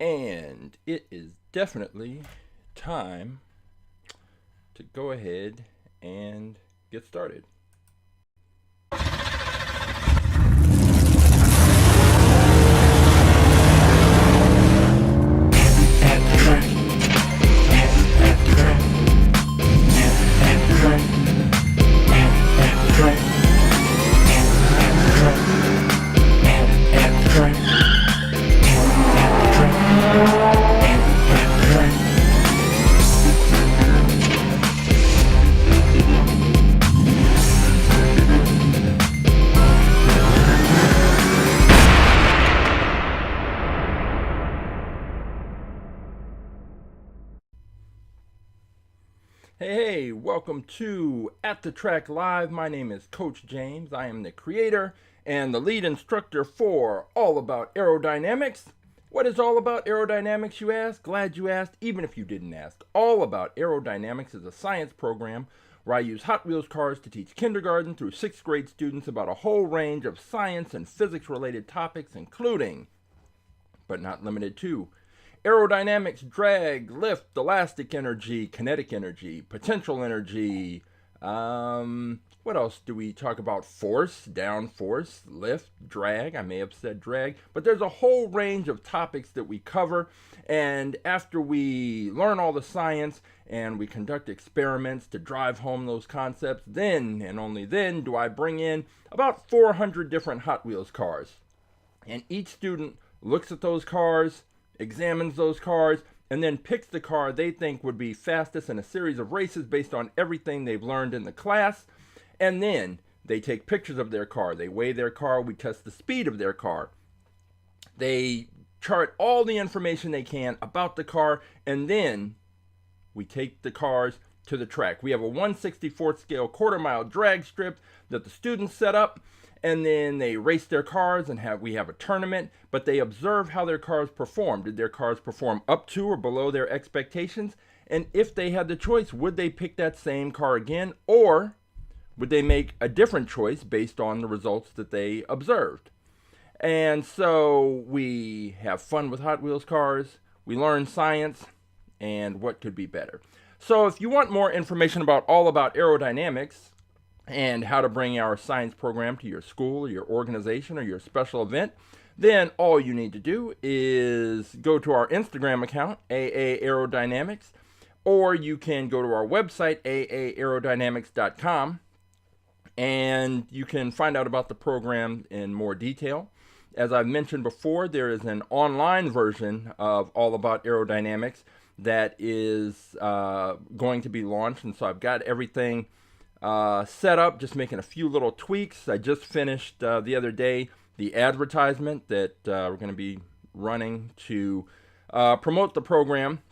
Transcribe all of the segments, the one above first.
And it is definitely time to go ahead and get started. Hey, welcome to At The Track Live. My name is Coach James. I am the creator and the lead instructor for All About Aerodynamics. What is All About Aerodynamics, you ask? Glad you asked, even if you didn't ask. All About Aerodynamics is a science program where I use Hot Wheels cars to teach kindergarten through 6th grade students about a whole range of science and physics related topics, including, but not limited to, aerodynamics, drag, lift, elastic energy, kinetic energy, potential energy. What else do we talk about? Force, down force, lift, drag. I may have said drag, but there's a whole range of topics that we cover. And after we learn all the science and we conduct experiments to drive home those concepts, then and only then do I bring in about 400 different Hot Wheels cars. And each student looks at those cars, examines those cars, and then picks the car they think would be fastest in a series of races based on everything they've learned in the class. And then they take pictures of their car. They weigh their car. We test the speed of their car. They chart all the information they can about the car, and then we take the cars to the track. We have a 1/64th scale quarter-mile drag strip that the students set up, and then they race their cars and we have a tournament, but they observe how their cars perform. Did their cars perform up to or below their expectations? And if they had the choice, would they pick that same car again, or would they make a different choice based on the results that they observed? And so we have fun with Hot Wheels cars, we learn science, and what could be better. So if you want more information about All About Aerodynamics, and how to bring our science program to your school or your organization or your special event, then all you need to do is go to our Instagram account, AA Aerodynamics, or you can go to our website, aaAerodynamics.com, and you can find out about the program in more detail. As I've mentioned before, there is an online version of All About Aerodynamics that is going to be launched, and so I've got everything set up, just making a few little tweaks. I just finished the other day the advertisement that we're going to be running to promote the program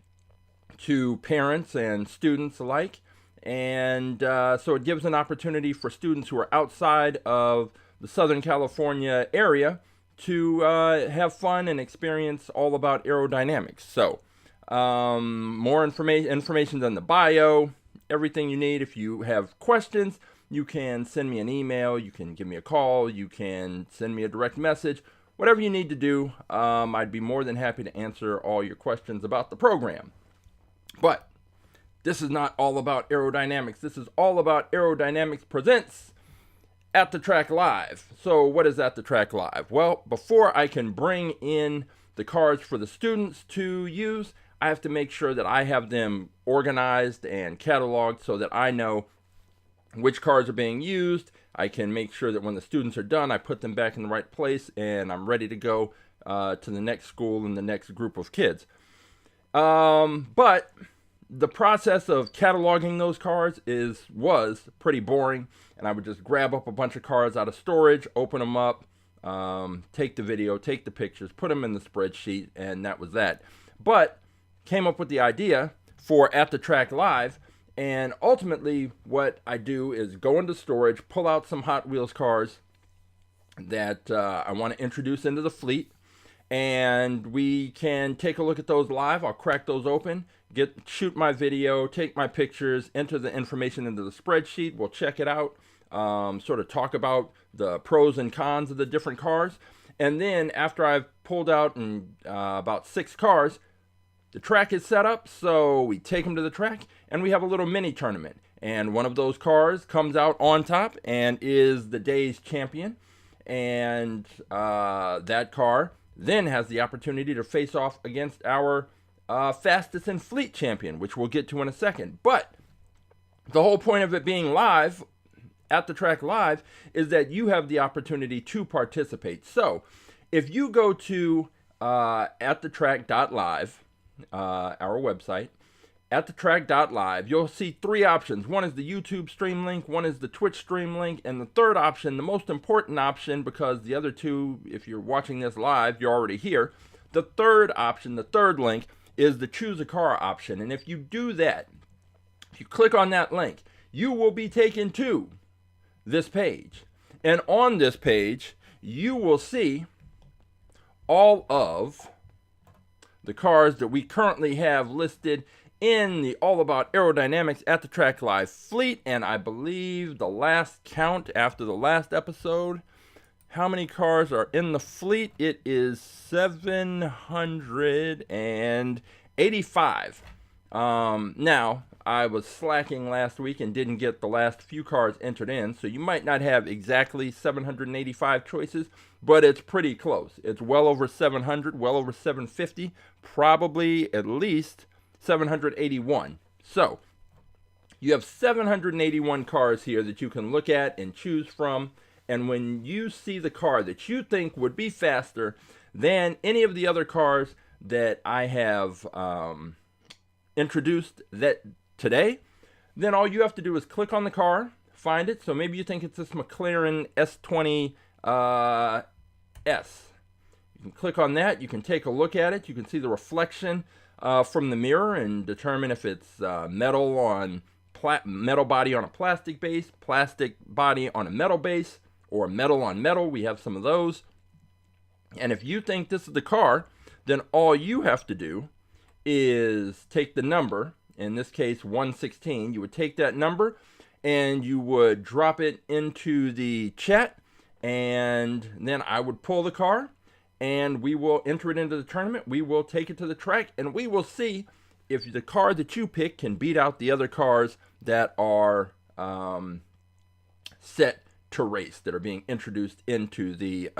to parents and students alike. And so it gives an opportunity for students who are outside of the Southern California area to have fun and experience All About Aerodynamics. So more information's in the bio. Everything you need. If you have questions, you can send me an email, you can give me a call, you can send me a direct message, whatever you need to do. I'd be more than happy to answer all your questions about the program. But this is not all about aerodynamics. This is All About Aerodynamics presents At The Track Live. So what is At The Track Live? Well, before I can bring in the cars for the students to use, I have to make sure that I have them organized and cataloged so that I know which cars are being used. I can make sure that when the students are done, I put them back in the right place and I'm ready to go to the next school and the next group of kids. But the process of cataloging those cars was pretty boring, and I would just grab up a bunch of cars out of storage, open them up, take the video, take the pictures, put them in the spreadsheet, and that was that. But came up with the idea for At The Track Live, and ultimately what I do is go into storage, pull out some Hot Wheels cars that I want to introduce into the fleet, and we can take a look at those live. I'll crack those open, shoot my video, take my pictures, enter the information into the spreadsheet. We'll check it out, sort of talk about the pros and cons of the different cars. And then after I've pulled out about 6 cars. The track is set up, so we take them to the track, and we have a little mini tournament. And one of those cars comes out on top and is the day's champion. And that car then has the opportunity to face off against our fastest in fleet champion, which we'll get to in a second. But the whole point of it being live, At The Track Live, is that you have the opportunity to participate. So if you go to AtTheTrack.live, our website, AtTheTrack.live, you'll see 3 options. One is the YouTube stream link, one is the Twitch stream link, and the third option, the most important option, because the other 2, if you're watching this live, you're already here. The third option, the third link, is the choose a car option. And if you do that, if you click on that link, you will be taken to this page. And on this page, you will see all of the cars that we currently have listed in the All About Aerodynamics At The Track Live fleet. And I believe the last count after the last episode, how many cars are in the fleet? It is 785. Now, I was slacking last week and didn't get the last few cars entered in, so you might not have exactly 785 choices, but it's pretty close. It's well over 700, well over 750, probably at least 781. So, you have 781 cars here that you can look at and choose from, and when you see the car that you think would be faster than any of the other cars that I have introduced today, then all you have to do is click on the car, find it. So maybe you think it's this McLaren S20 S. You can click on that, you can take a look at it, you can see the reflection from the mirror and determine if it's metal body on a plastic base, plastic body on a metal base, or metal on metal. We have some of those. And if you think this is the car, then all you have to do is take the number, in this case 116. You would take that number and you would drop it into the chat, and then I would pull the car and we will enter it into the tournament. We will take it to the track and we will see if the car that you pick can beat out the other cars that are set to race, that are being introduced into the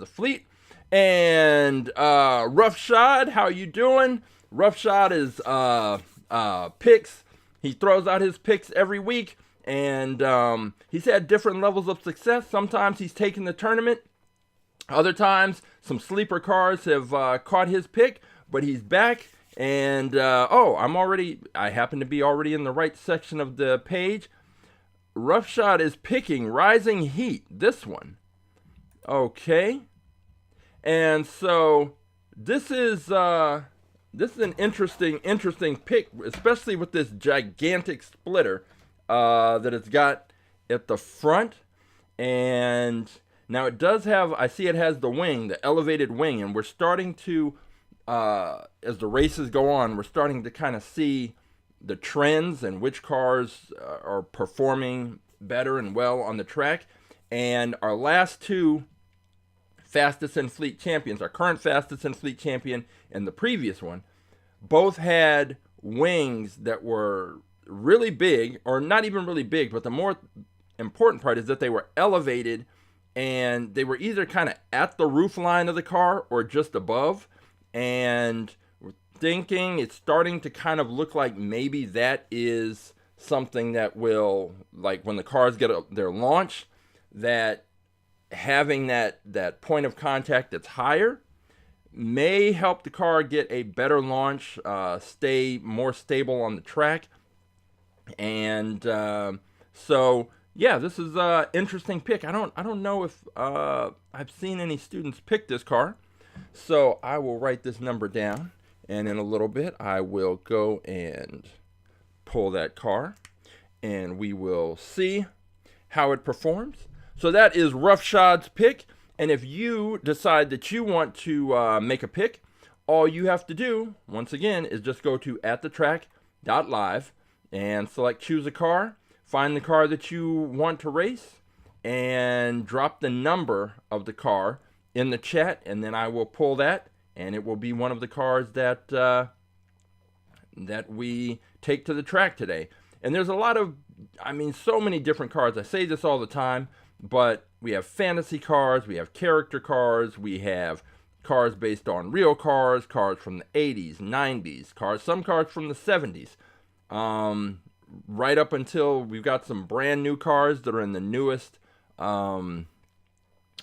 fleet. And Roughshod, how you doing? Roughshod is picks. He throws out his picks every week, and he's had different levels of success. Sometimes he's taken the tournament. Other times, some sleeper cars have caught his pick, but he's back. And I happen to be already in the right section of the page. Roughshod is picking Rising Heat, this one. Okay. And so this is an interesting pick, especially with this gigantic splitter that it's got at the front. And now it does have, I see it has the wing, the elevated wing, and we're starting to, as the races go on, we're starting to kind of see the trends and which cars are performing better and well on the track. And our last 2 fastest in fleet champions, our current fastest in fleet champion and the previous one, both had wings that were really big, or not even really big, but the more important part is that they were elevated, and they were either kind of at the roof line of the car or just above. And we're thinking it's starting to kind of look like maybe that is something that will, like when the cars get their launch, that having that point of contact that's higher may help the car get a better launch, stay more stable on the track. And so yeah, this is an interesting pick. I don't know if I've seen any students pick this car, so I will write this number down, and in a little bit I will go and pull that car and we will see how it performs. So that is Roughshod's pick. And if you decide that you want to make a pick, all you have to do, once again, is just go to AtTheTrack.live and select choose a car, find the car that you want to race, and drop the number of the car in the chat, and then I will pull that, and it will be one of the cars that that we take to the track today. And there's a lot of, I mean, so many different cars. I say this all the time, but we have fantasy cars, we have character cars, we have cars based on real cars, cars from the 80s, 90s, cars, some cars from the 70s. Right up until we've got some brand new cars that are in the newest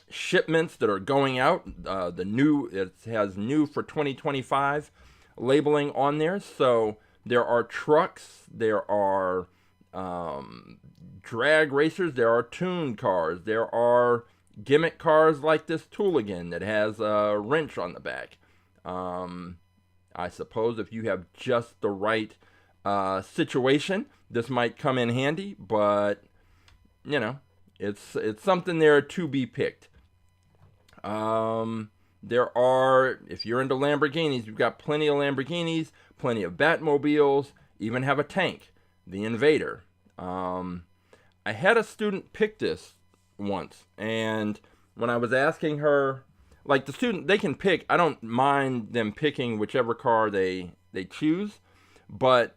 shipments that are going out. It has new for 2025 labeling on there. So there are trucks, there are drag racers, there are tuned cars, there are gimmick cars like this Tooligan that has a wrench on the back. I suppose if you have just the right situation, this might come in handy, but you know, it's something there to be picked. There are, if you're into Lamborghinis, you've got plenty of Lamborghinis, plenty of Batmobiles, even have a tank, the Invader. I had a student pick this once, and when I was asking her, like the student, they can pick, I don't mind them picking whichever car they choose, but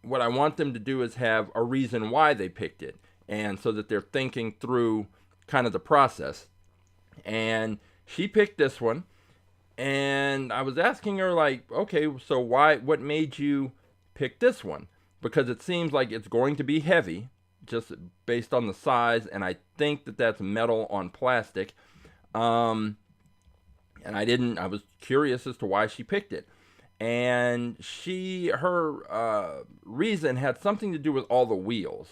what I want them to do is have a reason why they picked it, and so that they're thinking through kind of the process. And she picked this one, and I was asking her, like, okay, so what made you pick this one? Because it seems like it's going to be heavy, just based on the size, and I think that that's metal on plastic. And I was curious as to why she picked it. And her reason had something to do with all the wheels.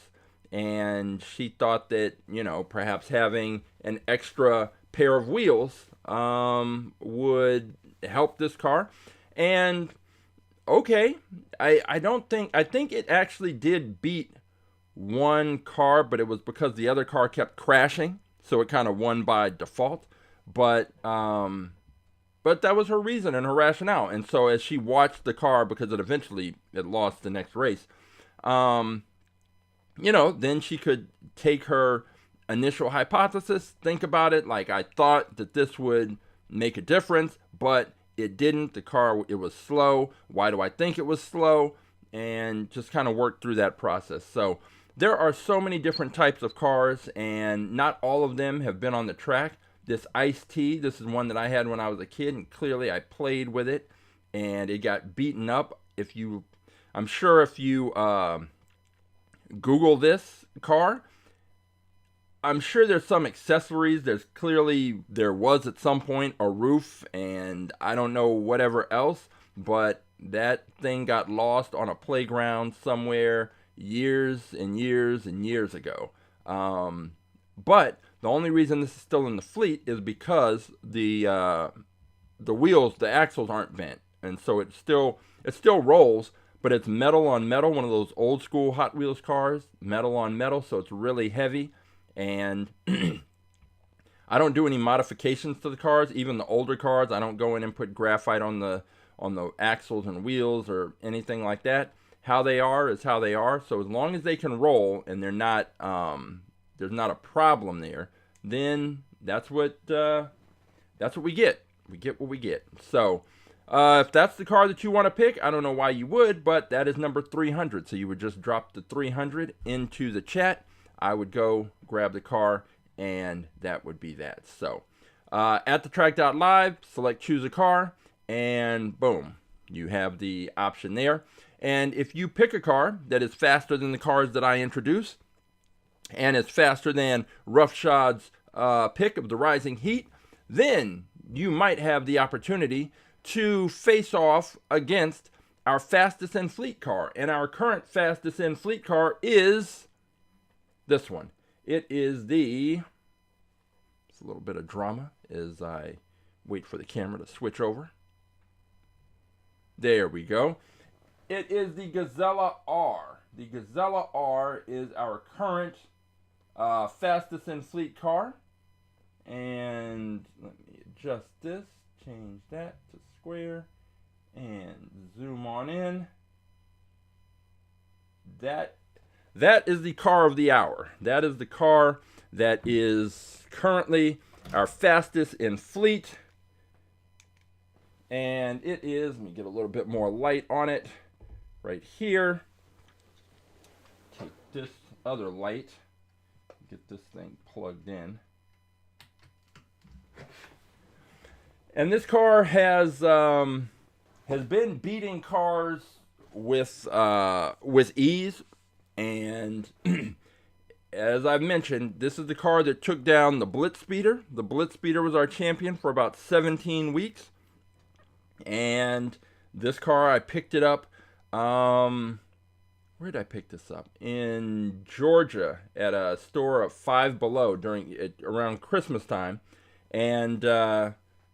And she thought that, you know, perhaps having an extra pair of wheels would help this car. And okay, I think it actually did beat one car, but it was because the other car kept crashing, so it kind of won by default. But that was her reason and her rationale. And so as she watched the car, because it lost the next race, you know, then she could take her initial hypothesis, think about it, like, I thought that this would make a difference, but it didn't. The car, it was slow. Why do I think it was slow? And just kind of work through that process. So there are so many different types of cars, and not all of them have been on the track. This Ice-T, this is one that I had when I was a kid, and clearly I played with it, and it got beaten up. I'm sure if you Google this car, I'm sure there's some accessories. There was at some point a roof, and I don't know whatever else, but that thing got lost on a playground somewhere years and years and years ago. But the only reason this is still in the fleet is because the wheels, the axles aren't bent, and so it still rolls, but it's metal on metal, one of those old school Hot Wheels cars, metal on metal, so it's really heavy. And I don't do any modifications to the cars, even the older cars. I don't go in and put graphite on the axles and wheels or anything like that. How they are is how they are. So as long as they can roll and they're not, there's not a problem there, then that's what we get. We get what we get. So if that's the car that you want to pick, I don't know why you would, but that is number 300. So you would just drop the 300 into the chat. I would go grab the car, and that would be that. So AtTheTrack.live, select choose a car, and boom, you have the option there. And if you pick a car that is faster than the cars that I introduce, and is faster than Roughshod's pick of the Rising Heat, then you might have the opportunity to face off against our fastest in fleet car. And our current fastest in fleet car is this one. It is it's a little bit of drama as I wait for the camera to switch over. There we go. It is the Gazella R. The Gazella R is our current fastest in fleet car. And let me adjust this, change that to square, and zoom on in. That is the car of the hour. That is the car that is currently our fastest in fleet. And it is, let me get a little bit more light on it right here. Take this other light, get this thing plugged in. And this car has been beating cars with ease. And as I've mentioned, this is the car that took down the Blitzspeeder. The Blitzspeeder was our champion for about 17 weeks. And this car, I picked it up, where did I pick this up? In Georgia at a store of Five Below around Christmas time. And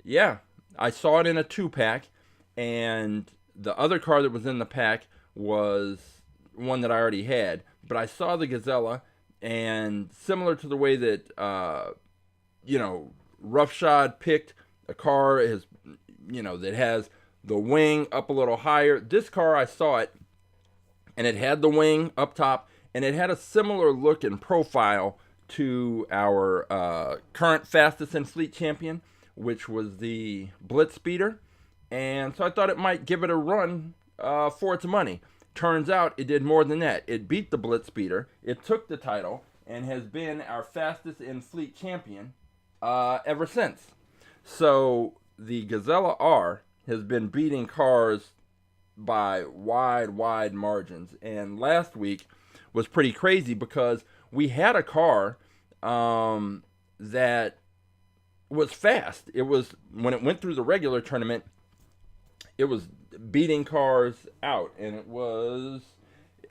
yeah, I saw it in a 2-pack, and the other car that was in the pack was one that I already had. But I saw the Gazella, and similar to the way that, Roughshod picked a car that has the wing up a little higher. This car, I saw it, and it had the wing up top, and it had a similar look and profile to our current fastest in fleet champion, which was the Blitzspeeder. And so I thought it might give it a run for its money. Turns out it did more than that. It beat the Blitzspeeder, it took the title, and has been our fastest in fleet champion ever since. So the Gazella R has been beating cars by wide margins. And last week was pretty crazy because we had a car that was fast. It was, when it went through the regular tournament, it was beating cars out. And it was,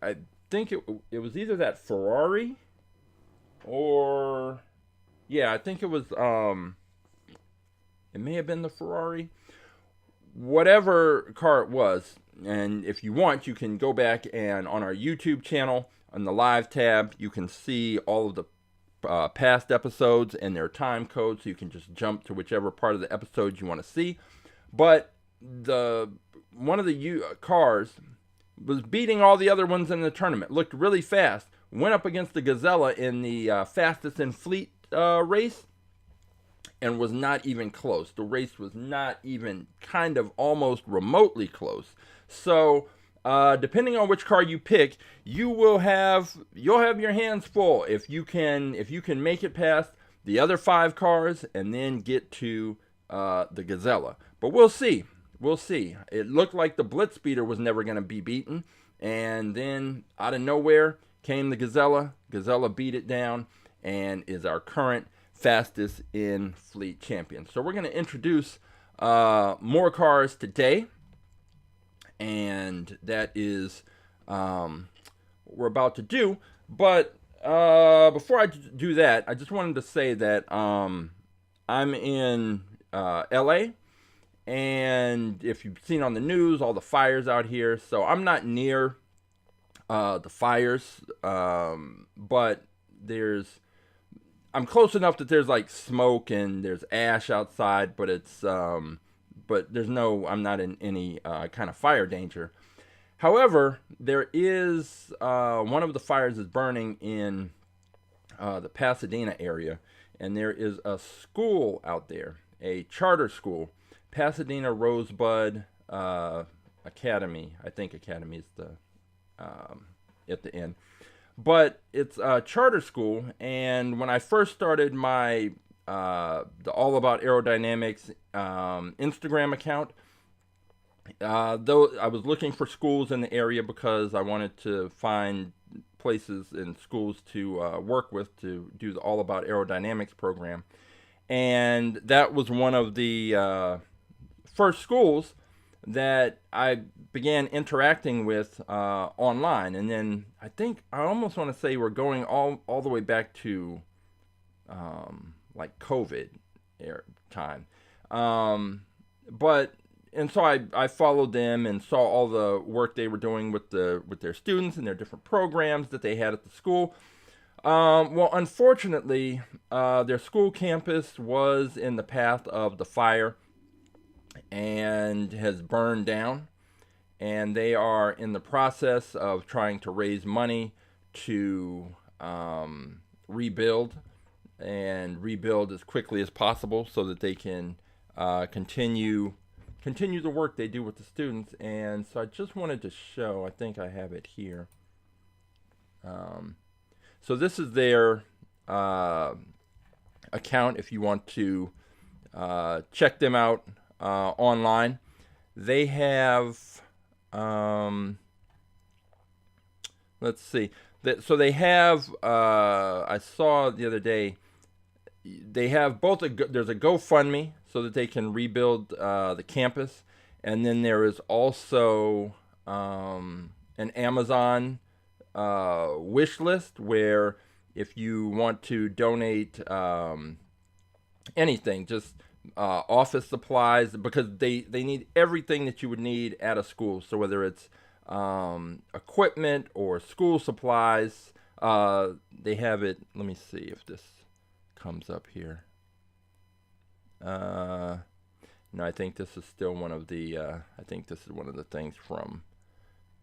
I think it was either that Ferrari or, yeah, I think it was, it may have been the Ferrari. Whatever car it was, and if you want, you can go back and on our YouTube channel, on the live tab, you can see all of the past episodes and their time codes, so you can just jump to whichever part of the episode you want to see. But one of the cars was beating all the other ones in the tournament, looked really fast, went up against the Gazella in the fastest in fleet race, and was not even close. The race was not even kind of almost remotely close. So, depending on which car you pick, you'll have your hands full if you can make it past the other 5 cars and then get to the Gazella. But we'll see. It looked like the Blitzspeeder was never going to be beaten, and then out of nowhere came the Gazella. Gazella beat it down and is our current fastest in fleet champion. So we're going to introduce more cars today, and that is what we're about to do. But before I do that, I just wanted to say that I'm in LA, and if you've seen on the news, all the fires out here, so I'm not near the fires, but I'm close enough that there's like smoke and there's ash outside, but I'm not in any kind of fire danger. However, there is, one of the fires is burning in the Pasadena area, and there is a school out there, a charter school, Pasadena Rosebud Academy. I think Academy is the at the end. But it's a charter school, and when I first started my the All About Aerodynamics Instagram account, though I was looking for schools in the area because I wanted to find places and schools to work with to do the All About Aerodynamics program, and that was one of the first schools that I began interacting with online. And then I think I almost want to say we're going all the way back to like COVID time. And so I followed them and saw all the work they were doing with their students and their different programs that they had at the school. Well, unfortunately, their school campus was in the path of the fire and has burned down, and they are in the process of trying to raise money to rebuild and rebuild as quickly as possible so that they can continue the work they do with the students. And so I just wanted to show, I think I have it here. So this is their account if you want to check them out online. They have, let's see, so they have, I saw the other day, they have both, there's a GoFundMe so that they can rebuild the campus, and then there is also an Amazon wish list where if you want to donate anything, just office supplies, because they need everything that you would need at a school. So whether it's equipment or school supplies, they have it. Let me see if this comes up here. No, I think this is still one of the I think this is one of the things from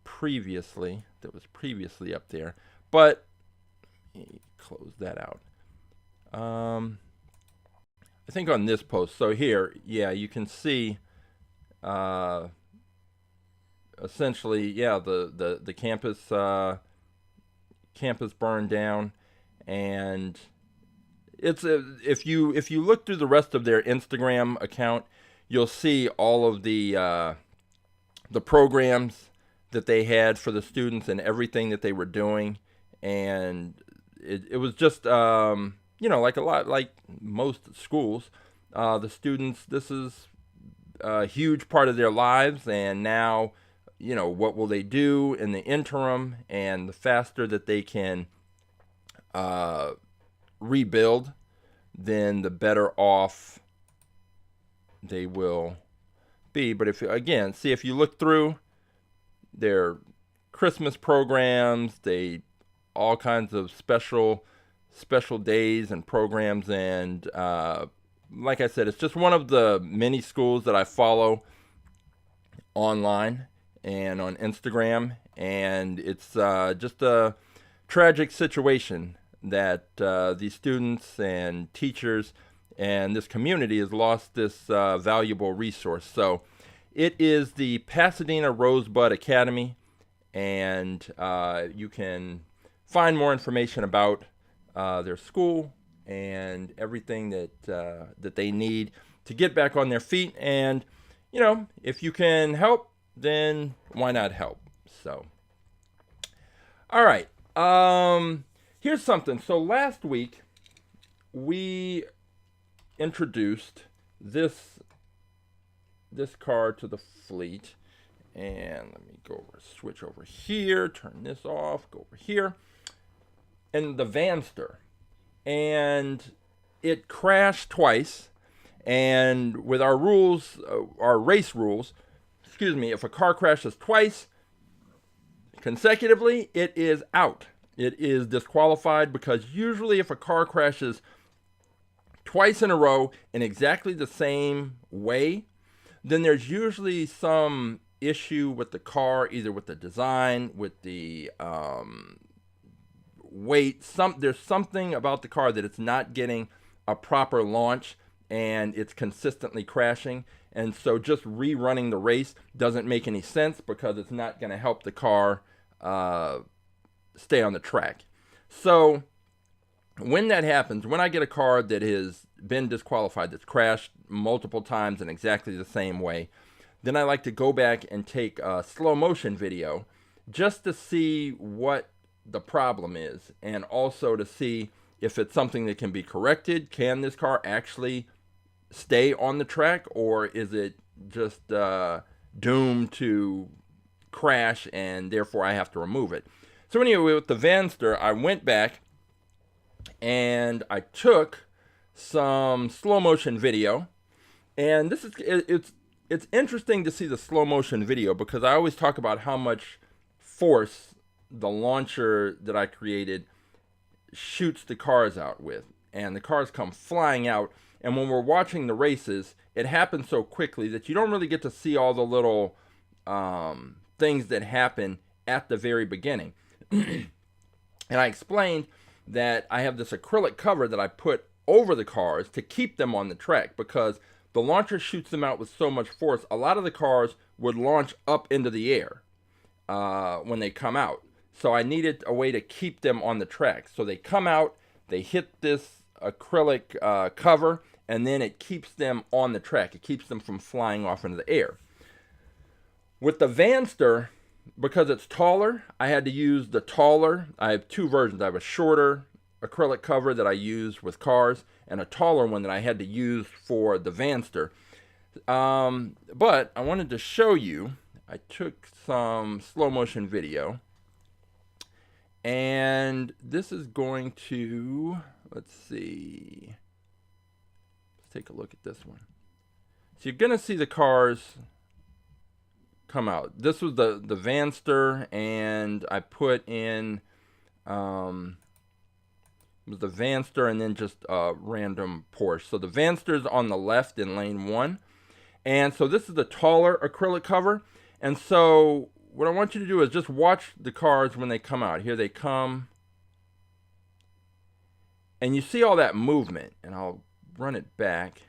previously that was previously up there, but close that out. I think on this post, so here, yeah, you can see essentially, yeah, the campus burned down, and it's if you look through the rest of their Instagram account, you'll see all of the programs that they had for the students and everything that they were doing, and it was just like a lot, like most schools, the students, this is a huge part of their lives, and now, what will they do in the interim? And the faster that they can rebuild, then the better off they will be. But if you look through their Christmas programs, all kinds of special days and programs, and like I said, it's just one of the many schools that I follow online and on Instagram, and it's just a tragic situation that these students and teachers and this community has lost this valuable resource. So it is the Pasadena Rosebud Academy, and you can find more information about their school and everything that they need to get back on their feet. And if you can help, then why not help? So, all right. Here's something. So last week we introduced this car to the fleet, and let me switch over here, turn this off, go over here, and the Vanster, and it crashed twice. And with our rules, our race rules, if a car crashes twice consecutively, it is out. It is disqualified, because usually if a car crashes twice in a row in exactly the same way, then there's usually some issue with the car, either with the design, with the weight. There's something about the car that it's not getting a proper launch, and it's consistently crashing. And so just rerunning the race doesn't make any sense, because it's not going to help the car stay on the track. So when that happens, when I get a car that has been disqualified, that's crashed multiple times in exactly the same way, then I like to go back and take a slow motion video just to see what the problem is, and also to see if it's something that can be corrected. Can this car actually stay on the track, or is it just doomed to crash and therefore I have to remove it? So anyway, with the Vanster, I went back and I took some slow motion video, and it's interesting to see the slow motion video, because I always talk about how much force the launcher that I created shoots the cars out with, and the cars come flying out. And when we're watching the races, it happens so quickly that you don't really get to see all the little things that happen at the very beginning. And I explained that I have this acrylic cover that I put over the cars to keep them on the track, because the launcher shoots them out with so much force. A lot of the cars would launch up into the air when they come out. So I needed a way to keep them on the track. So they come out, they hit this acrylic cover, and then it keeps them on the track. It keeps them from flying off into the air. With the Vanster, because it's taller, I had to use the taller. I have two versions. I have a shorter acrylic cover that I use with cars, and a taller one that I had to use for the Vanster. But I wanted to show you, I took some slow motion video, and this is going to, let's see, let's take a look at this one. So you're going to see the cars come out. This was the Vanster, and I put in it was the Vanster and then just a random Porsche. So the Vanster's on the left in lane 1, and so this is the taller acrylic cover. And so what I want you to do is just watch the cars when they come out. Here they come, and you see all that movement, and I'll run it back.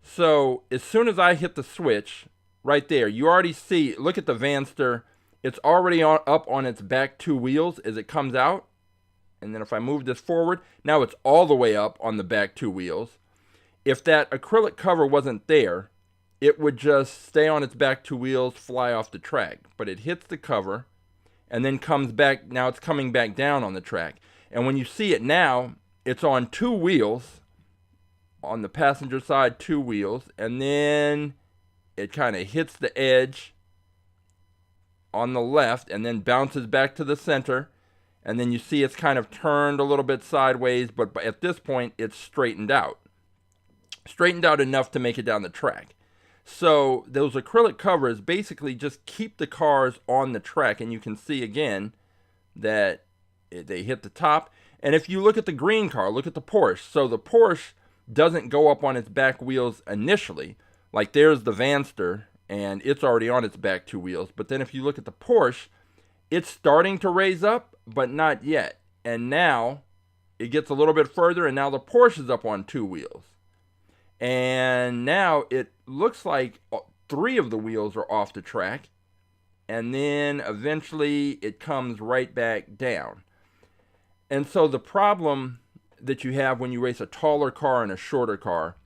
So as soon as I hit the switch, right there, you already see, look at the Vanster, it's already up on its back two wheels as it comes out. And then if I move this forward, now it's all the way up on the back two wheels. If that acrylic cover wasn't there, it would just stay on its back two wheels, fly off the track. But it hits the cover and then comes back, now it's coming back down on the track. And when you see it now, it's on two wheels. On the passenger side, two wheels, and then it kind of hits the edge on the left and then bounces back to the center, and then you see it's kind of turned a little bit sideways, but at this point it's straightened out enough to make it down the track. So those acrylic covers basically just keep the cars on the track, and you can see again that they hit the top. And if you look at the green car, look at the Porsche. So the Porsche doesn't go up on its back wheels initially. Like there's the Vanster, and it's already on its back two wheels. But then if you look at the Porsche, it's starting to raise up, but not yet. And now it gets a little bit further, and now the Porsche is up on two wheels. And now it looks like three of the wheels are off the track, and then eventually it comes right back down. And so the problem that you have when you race a taller car and a shorter car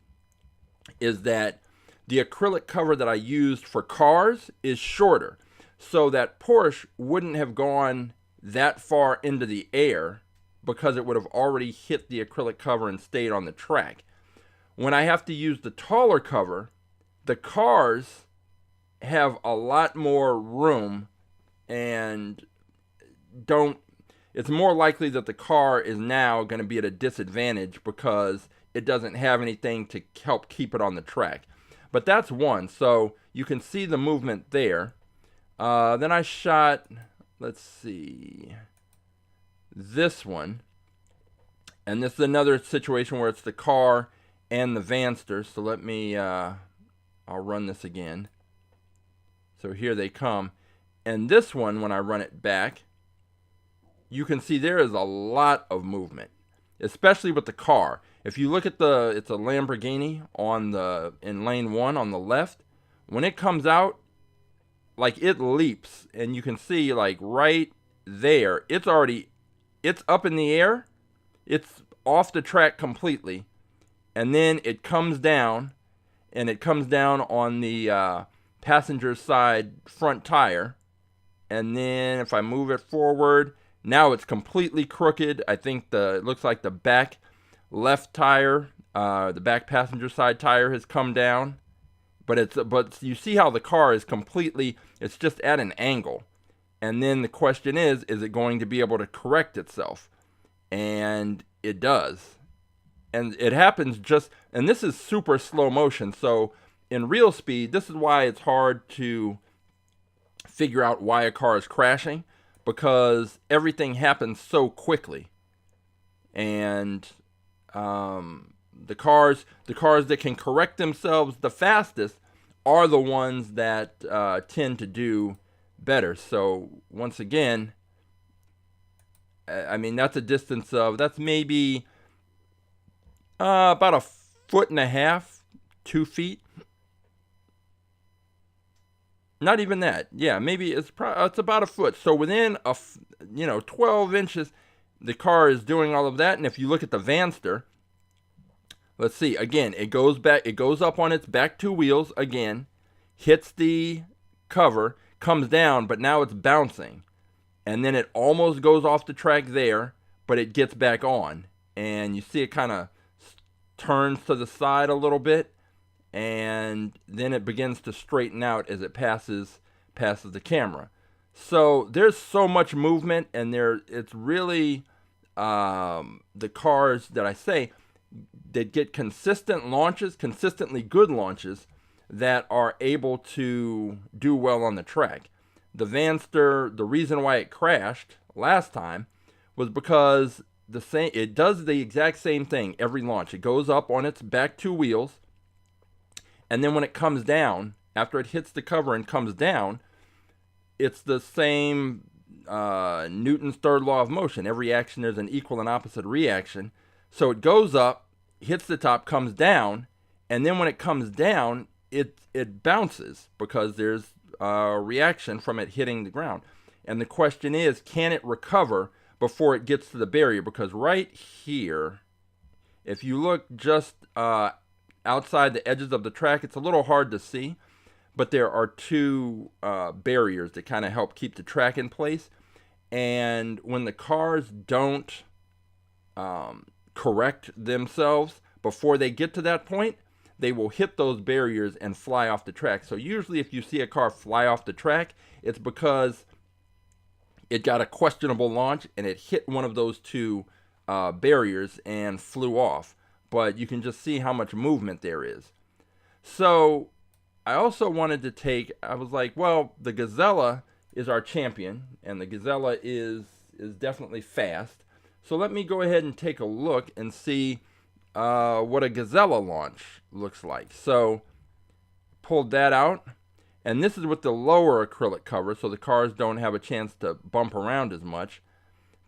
is that the acrylic cover that I used for cars is shorter. So that Porsche wouldn't have gone that far into the air because it would have already hit the acrylic cover and stayed on the track. When I have to use the taller cover, the cars have a lot more room and it's more likely that the car is now going to be at a disadvantage because it doesn't have anything to help keep it on the track. But that's one. So you can see the movement there. Then I shot, let's see, this one. And this is another situation where it's the car and the Vanster. So let me, I'll run this again. So here they come. And this one, when I run it back, you can see there is a lot of movement, especially with the car. If you look at it's a Lamborghini in lane 1 on the left. When it comes out, like it leaps, and you can see like right there, it's up in the air, it's off the track completely, and then it comes down, and it comes down on the passenger side front tire, and then if I move it forward, now it's completely crooked. I think it looks like the back left tire, the back passenger side tire has come down. But you see how the car is it's just at an angle. And then the question is it going to be able to correct itself? And it does. And it happens and this is super slow motion. So in real speed, this is why it's hard to figure out why a car is crashing, because everything happens so quickly. And the cars that can correct themselves the fastest are the ones that tend to do better. So once again, I mean, that's a distance of, that's maybe about 1.5 feet, 2 feet. Not even that. Yeah, maybe it's about a foot. So within 12 inches, the car is doing all of that. And if you look at the Vanster, let's see. Again, it goes back. It goes up on its back two wheels again, hits the cover, comes down, but now it's bouncing, and then it almost goes off the track there, but it gets back on, and you see it kind of turns to the side a little bit, and then it begins to straighten out as it passes the camera. So there's so much movement, and it's really the cars that I say that get consistent launches, consistently good launches, that are able to do well on the track. The Vanster, the reason why it crashed last time was because it does the exact same thing every launch. It goes up on its back two wheels, and then when it comes down, after it hits the cover and comes down, it's the same Newton's third law of motion. Every action, there's an equal and opposite reaction. So it goes up, hits the top, comes down, and then when it comes down, it bounces because there's a reaction from it hitting the ground. And the question is, can it recover before it gets to the barrier? Because right here, if you look just outside the edges of the track, it's a little hard to see, but there are two barriers that kind of help keep the track in place. And when the cars don't correct themselves before they get to that point, they will hit those barriers and fly off the track. So usually if you see a car fly off the track, it's because it got a questionable launch and it hit one of those two barriers and flew off. But you can just see how much movement there is. So I also wanted to I was like, well, the Gazella is our champion, and the Gazella is definitely fast. So let me go ahead and take a look and see what a Gazella launch looks like. So pulled that out, and this is with the lower acrylic cover, so the cars don't have a chance to bump around as much.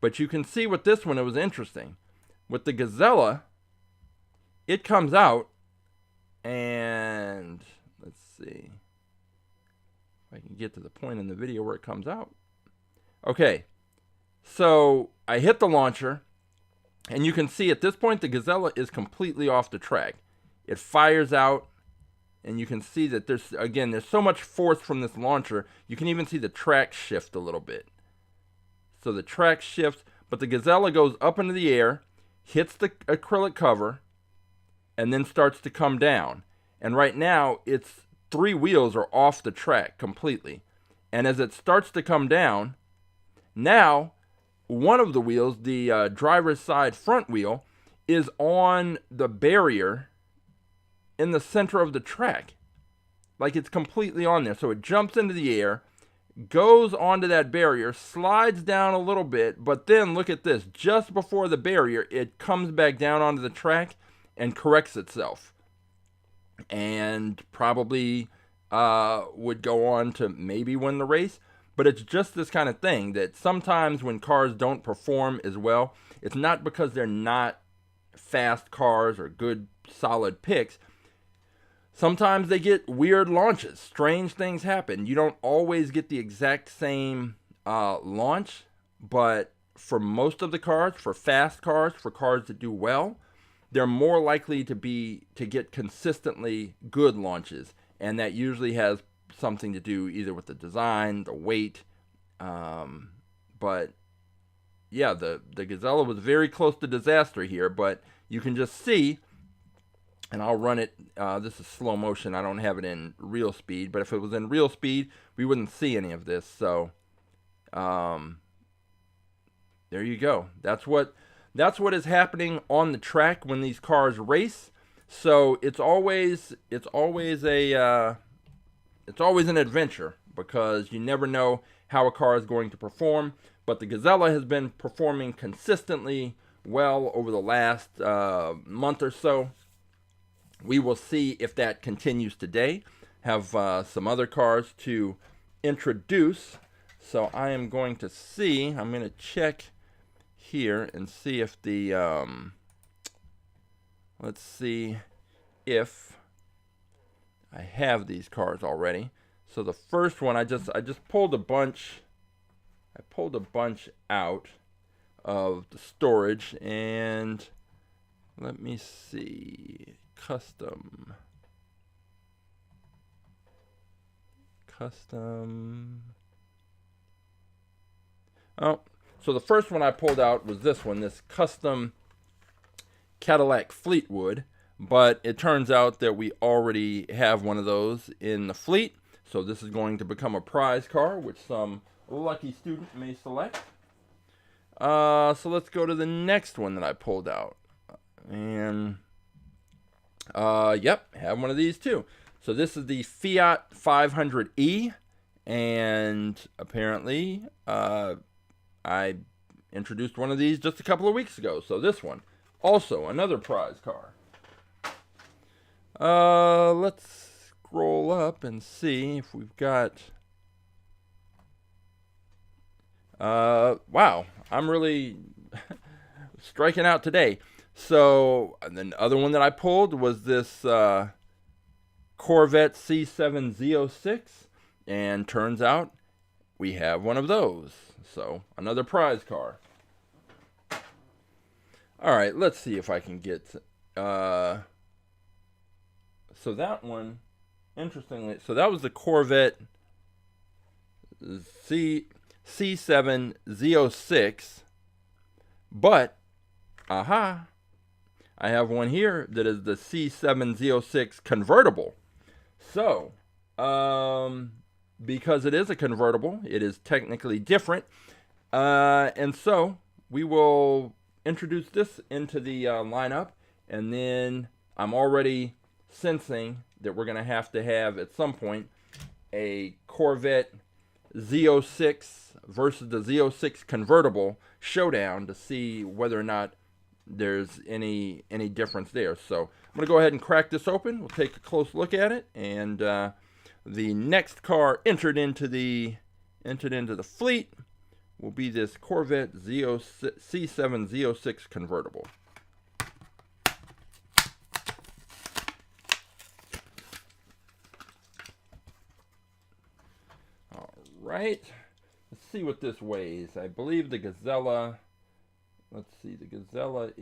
But you can see with this one, it was interesting. With the Gazella, it comes out, and let's see if I can get to the point in the video where it comes out. Okay, so I hit the launcher, and you can see at this point the Gazella is completely off the track. It fires out, and you can see that there's so much force from this launcher, you can even see the track shift a little bit. So the track shifts, but the Gazella goes up into the air, hits the acrylic cover, and then starts to come down. And right now, its three wheels are off the track completely. And as it starts to come down, now one of the wheels, the driver's side front wheel, is on the barrier in the center of the track. Like it's completely on there. So it jumps into the air, goes onto that barrier, slides down a little bit, but then look at this. Just before the barrier, it comes back down onto the track and corrects itself. And probably would go on to maybe win the race. But it's just this kind of thing that sometimes when cars don't perform as well, it's not because they're not fast cars or good solid picks. Sometimes they get weird launches. Strange things happen. You don't always get the exact same launch, but for most of the cars, for fast cars, for cars that do well, they're more likely to get consistently good launches, and that usually has something to do either with the design, the weight, but yeah, the Gazella was very close to disaster here, but you can just see, and I'll run it, this is slow motion, I don't have it in real speed, but if it was in real speed, we wouldn't see any of this, so there you go. That's what is happening on the track when these cars race. So it's always an adventure because you never know how a car is going to perform. But the Gazella has been performing consistently well over the last month or so. We will see if that continues today. Have some other cars to introduce. So I am going to see. I'm going to check here and see if the let's see if I have these cars already. So the first one, I just pulled a bunch. I pulled a bunch out of the storage, and let me see. Custom. Oh, so the first one I pulled out was this one, this custom Cadillac Fleetwood, but it turns out that we already have one of those in the fleet, so this is going to become a prize car, which some lucky student may select. So let's go to the next one that I pulled out, and yep, have one of these too. So this is the Fiat 500e, and apparently I introduced one of these just a couple of weeks ago. So this one, also another prize car. Let's scroll up and see if we've got... wow, I'm really striking out today. So, and then the other one that I pulled was this Corvette C7 Z06, and turns out we have one of those. So, another prize car. Alright, let's see if I can get... so that one, interestingly, so that was the Corvette C7 Z06, but, aha, I have one here that is the C7 Z06 Convertible. So, because it is a convertible, it is technically different, and so we will introduce this into the lineup, and then I'm already sensing that we're going to have at some point a Corvette Z06 versus the Z06 Convertible showdown to see whether or not there's any difference there. So I'm going to go ahead and crack this open. We'll take a close look at it, and the next car entered into the fleet will be this Corvette C7 Z06 Convertible. All right, let's see what this weighs. I believe the Gazella, let's see, the Gazella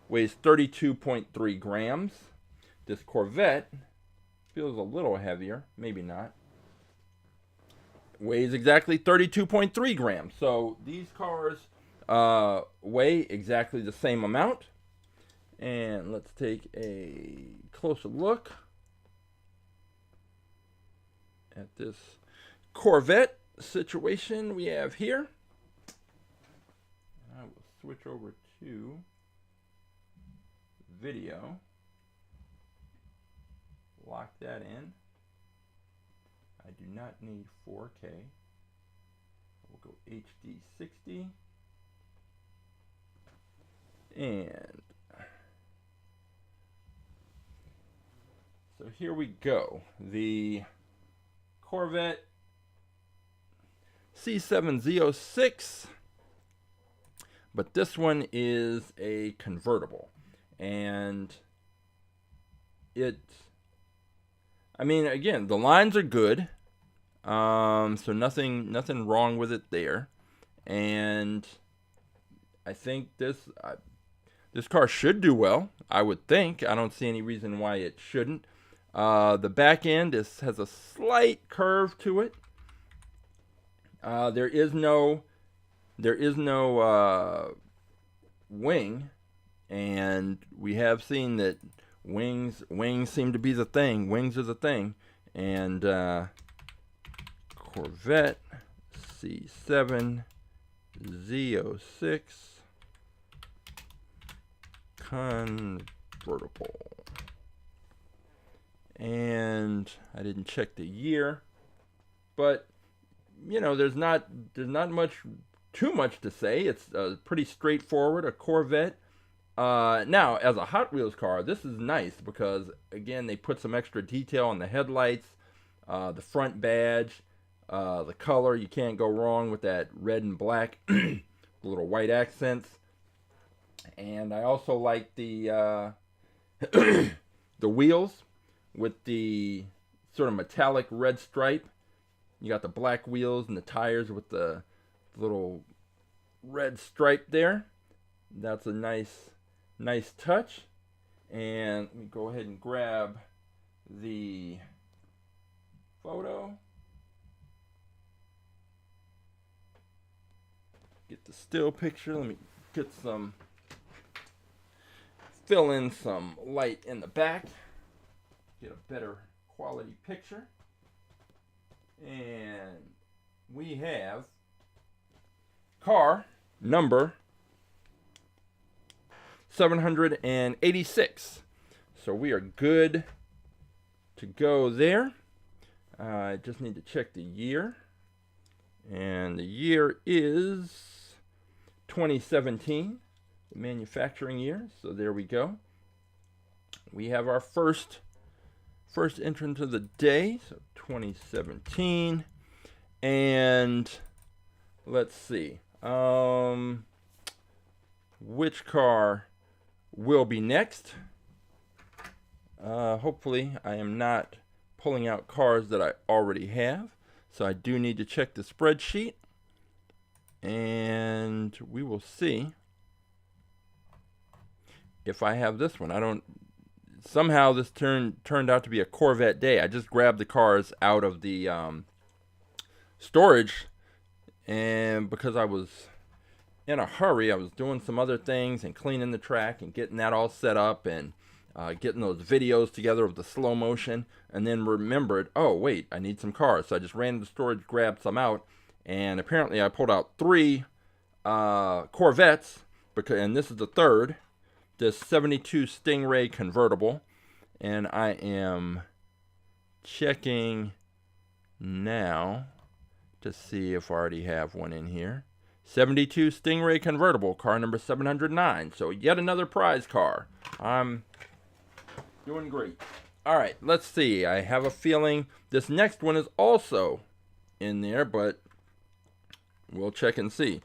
weighs 32.3 grams. This Corvette feels a little heavier, maybe not. Weighs exactly 32.3 grams. So these cars weigh exactly the same amount. And let's take a closer look at this Corvette situation we have here. I will switch over to video. Lock that in. I do not need 4K. We'll go HD 60. And so here we go. The Corvette C7 Z06, but this one is a convertible, and I mean, again, the lines are good, so nothing wrong with it there, and I think this car should do well. I would think. I don't see any reason why it shouldn't. The back end has a slight curve to it. There is no wing, and we have seen that wings seem to be the thing. Wings are the thing, and Corvette C7 Z06 Convertible. And I didn't check the year, but you know, there's not too much to say. It's pretty straightforward, a Corvette. Now, as a Hot Wheels car, this is nice because, again, they put some extra detail on the headlights, the front badge, The color, you can't go wrong with that red and black, little white accents. And I also like the the wheels with the sort of metallic red stripe. You got the black wheels and the tires with the little red stripe there. That's a nice touch. And let me go ahead and grab the photo. Get the still picture. Let me get some, fill in some light in the back. Get a better quality picture. And we have car number 786. So we are good to go there. I just need to check the year. And the year is 2017, the manufacturing year. So there we go. We have our first entrance of the day, so 2017. And let's see. Which car will be next? Hopefully I am not pulling out cars that I already have. So I do need to check the spreadsheet. And we will see if I have this one. Somehow this turned out to be a Corvette day. I just grabbed the cars out of the storage, and because I was in a hurry, I was doing some other things and cleaning the track and getting that all set up and getting those videos together of the slow motion, and then remembered, oh wait, I need some cars. So I just ran to the storage, grabbed some out, and apparently I pulled out 3 Corvettes, and this is the third. This 72 Stingray convertible, and I am checking now to see if I already have one in here. 72 Stingray convertible, car number 709. So yet another prize car. I'm doing great. All right, let's see. I have a feeling this next one is also in there, but we'll check and see.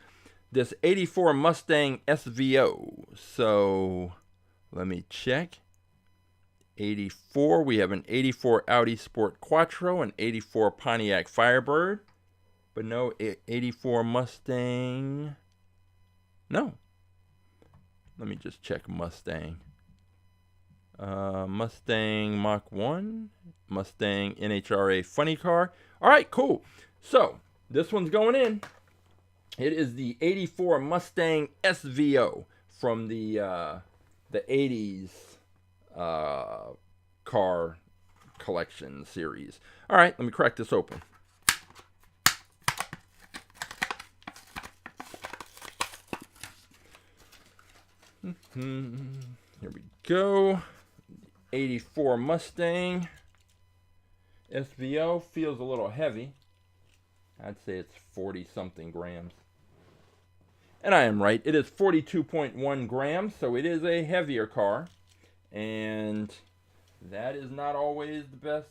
This 84 Mustang SVO. So let me check. 84. We have an 84 Audi Sport Quattro, an 84 Pontiac Firebird, but no 84 Mustang. No. Let me just check Mustang. Mustang Mach 1, Mustang NHRA funny car. All right, cool. So this one's going in. It is the 84 Mustang SVO from the 80s car collection series. All right, let me crack this open. Here we go. 84 Mustang SVO feels a little heavy. I'd say it's 40 something grams. And I am right. It is 42.1 grams, so it is a heavier car. And that is not always the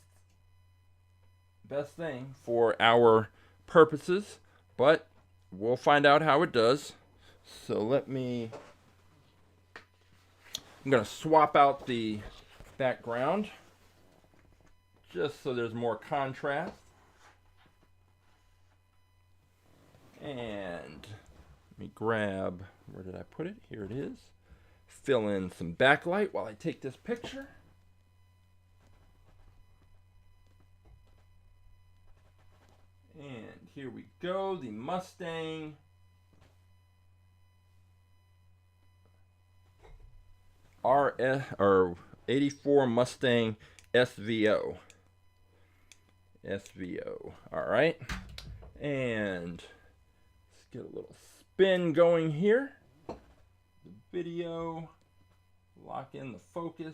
best thing for our purposes, but we'll find out how it does. So I'm going to swap out the background just so there's more contrast. And let me grab, where did I put it? Here it is. Fill in some backlight while I take this picture. And here we go, the Mustang RS, or 84 Mustang SVO. All right. And let's get a little spin going here. The video, lock in the focus.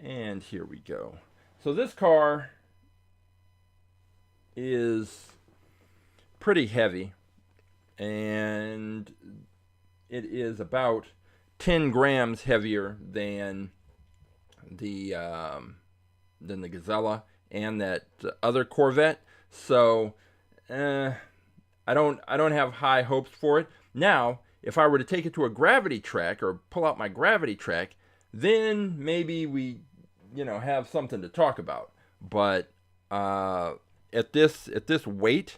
And here we go. So this car is pretty heavy, and it is about 10 grams heavier than the Gazella and that other Corvette. So I don't have high hopes for it. Now, if I were to take it to a gravity track or pull out my gravity track, then maybe we, have something to talk about. But at this weight,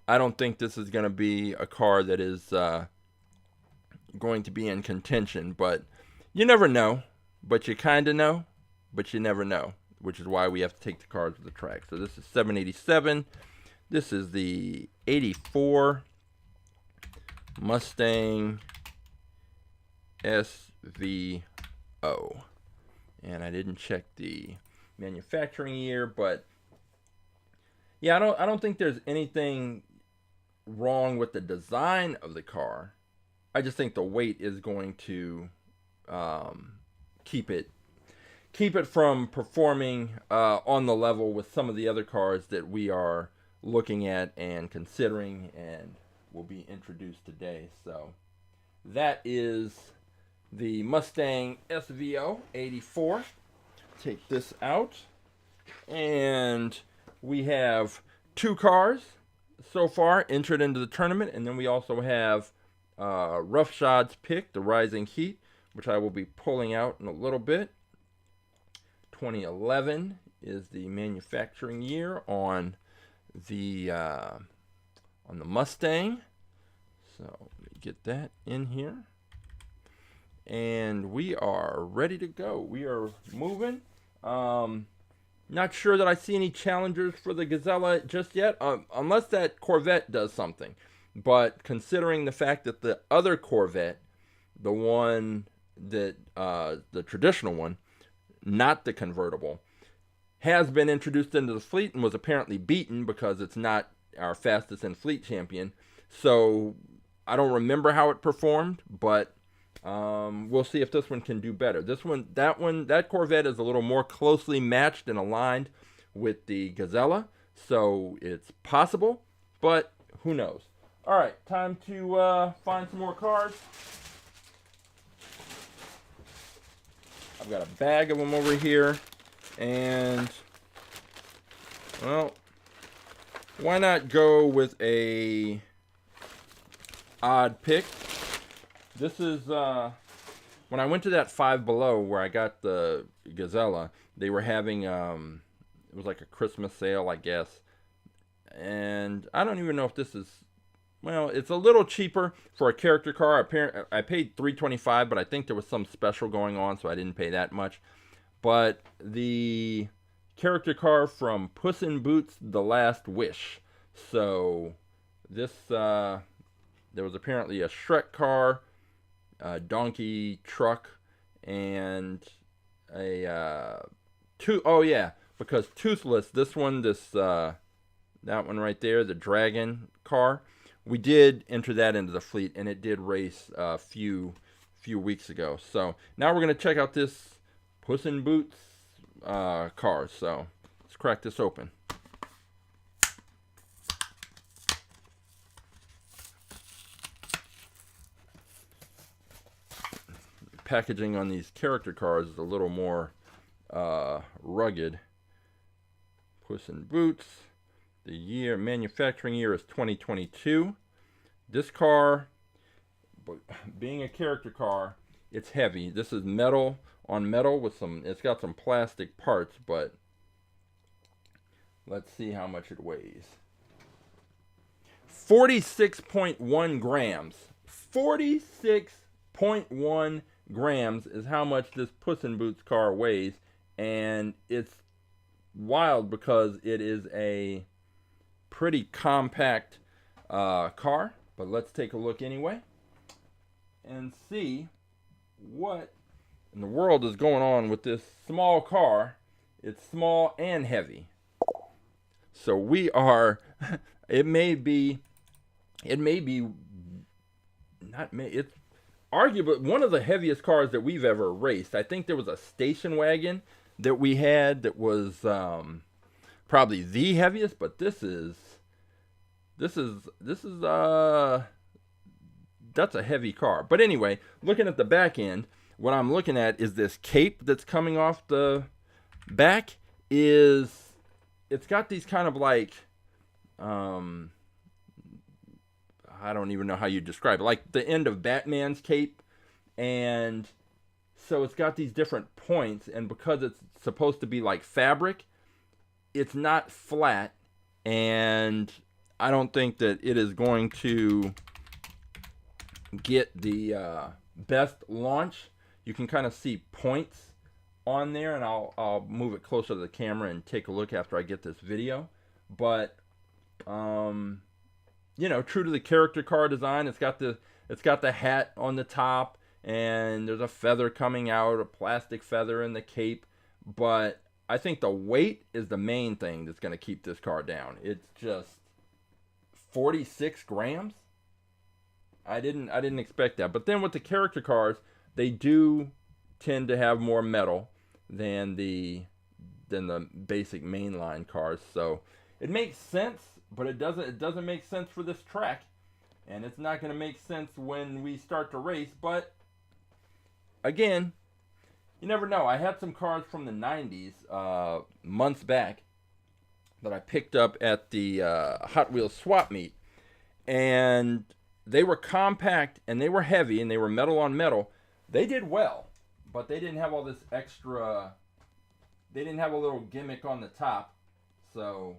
I don't think this is going to be a car that is going to be in contention. But you never know. But you kind of know. But you never know. Which is why we have to take the cars to the track. So this is 787. This is the 84 Mustang SVO. And I didn't check the manufacturing year, but yeah, I don't think there's anything wrong with the design of the car. I just think the weight is going to keep it from performing on the level with some of the other cars that we are looking at and considering and will be introduced today. So that is the Mustang SVO 84. Take this out, and we have 2 cars so far entered into the tournament, and then we also have Roughshod's pick, the Rising Heat, which I will be pulling out in a little bit. 2011 is the manufacturing year on the Mustang. So let me get that in here. And we are ready to go. We are moving. Not sure that I see any challengers for the Gazella just yet, unless that Corvette does something. But considering the fact that the other Corvette, the one that the traditional one, not the convertible, has been introduced into the fleet and was apparently beaten because it's not our fastest in fleet champion. So I don't remember how it performed, but we'll see if this one can do better. That Corvette is a little more closely matched and aligned with the Gazella, so it's possible, but who knows. All right, time to find some more cars. I've got a bag of them over here, and, well, why not go with a odd pick? This is, when I went to that Five Below where I got the Gazella, they were having, it was like a Christmas sale, I guess. And I don't even know if this is, well, it's a little cheaper for a character car. I paid $325, but I think there was some special going on, so I didn't pay that much. But the character car from Puss in Boots, The Last Wish. So this, there was apparently a Shrek car, a donkey truck, and a because Toothless, that one right there, the dragon car, we did enter that into the fleet, and it did race a few weeks ago. So now we're going to check out this Puss in Boots car. So let's crack this open. Packaging on these character cars is a little more rugged. Puss in Boots. The manufacturing year is 2022. This car, being a character car, it's heavy. This is metal on metal with it's got some plastic parts, but let's see how much it weighs. 46.1 grams. 46.1 grams is how much this Puss in Boots car weighs, and it's wild because it is a pretty compact car. But let's take a look anyway and see what in the world is going on with this small car. It's small and heavy, so we are it's arguably one of the heaviest cars that we've ever raced. I think there was a station wagon that we had that was probably the heaviest, but that's a heavy car. But anyway, looking at the back end, what I'm looking at is this cape that's coming off the back. is it's got these kind of like, I don't even know how you describe it, like the end of Batman's cape. And so it's got these different points, and because it's supposed to be like fabric, it's not flat, and I don't think that it is going to get the best launch. You can kind of see points on there, and I'll move it closer to the camera and take a look after I get this video. But you know, true to the character car design, it's got the hat on the top, and there's a feather coming out, a plastic feather in the cape. But I think the weight is the main thing that's going to keep this car down. It's just 46 grams. I didn't expect that. But then with the character cars, they do tend to have more metal than the basic mainline cars. So it makes sense, but it doesn't make sense for this track, and it's not going to make sense when we start to race. But again, you never know. I had some cars from the 90s months back that I picked up at the Hot Wheels swap meet, and they were compact and they were heavy and they were metal on metal. They did well, but they didn't have all this extra. They didn't have a little gimmick on the top, so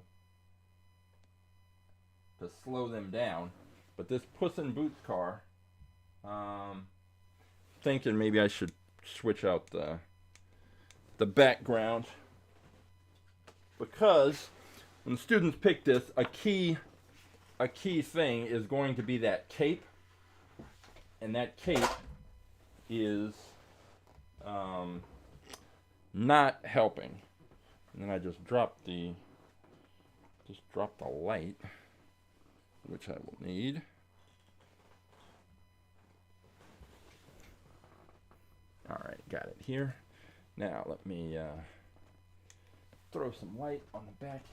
to slow them down. But this Puss in Boots car, thinking maybe I should switch out the background, because when the students pick this, a key thing is going to be that cape, and that cape is not helping. And then I just dropped the light, which I will need. All right, got it here. Now let me throw some light on the back.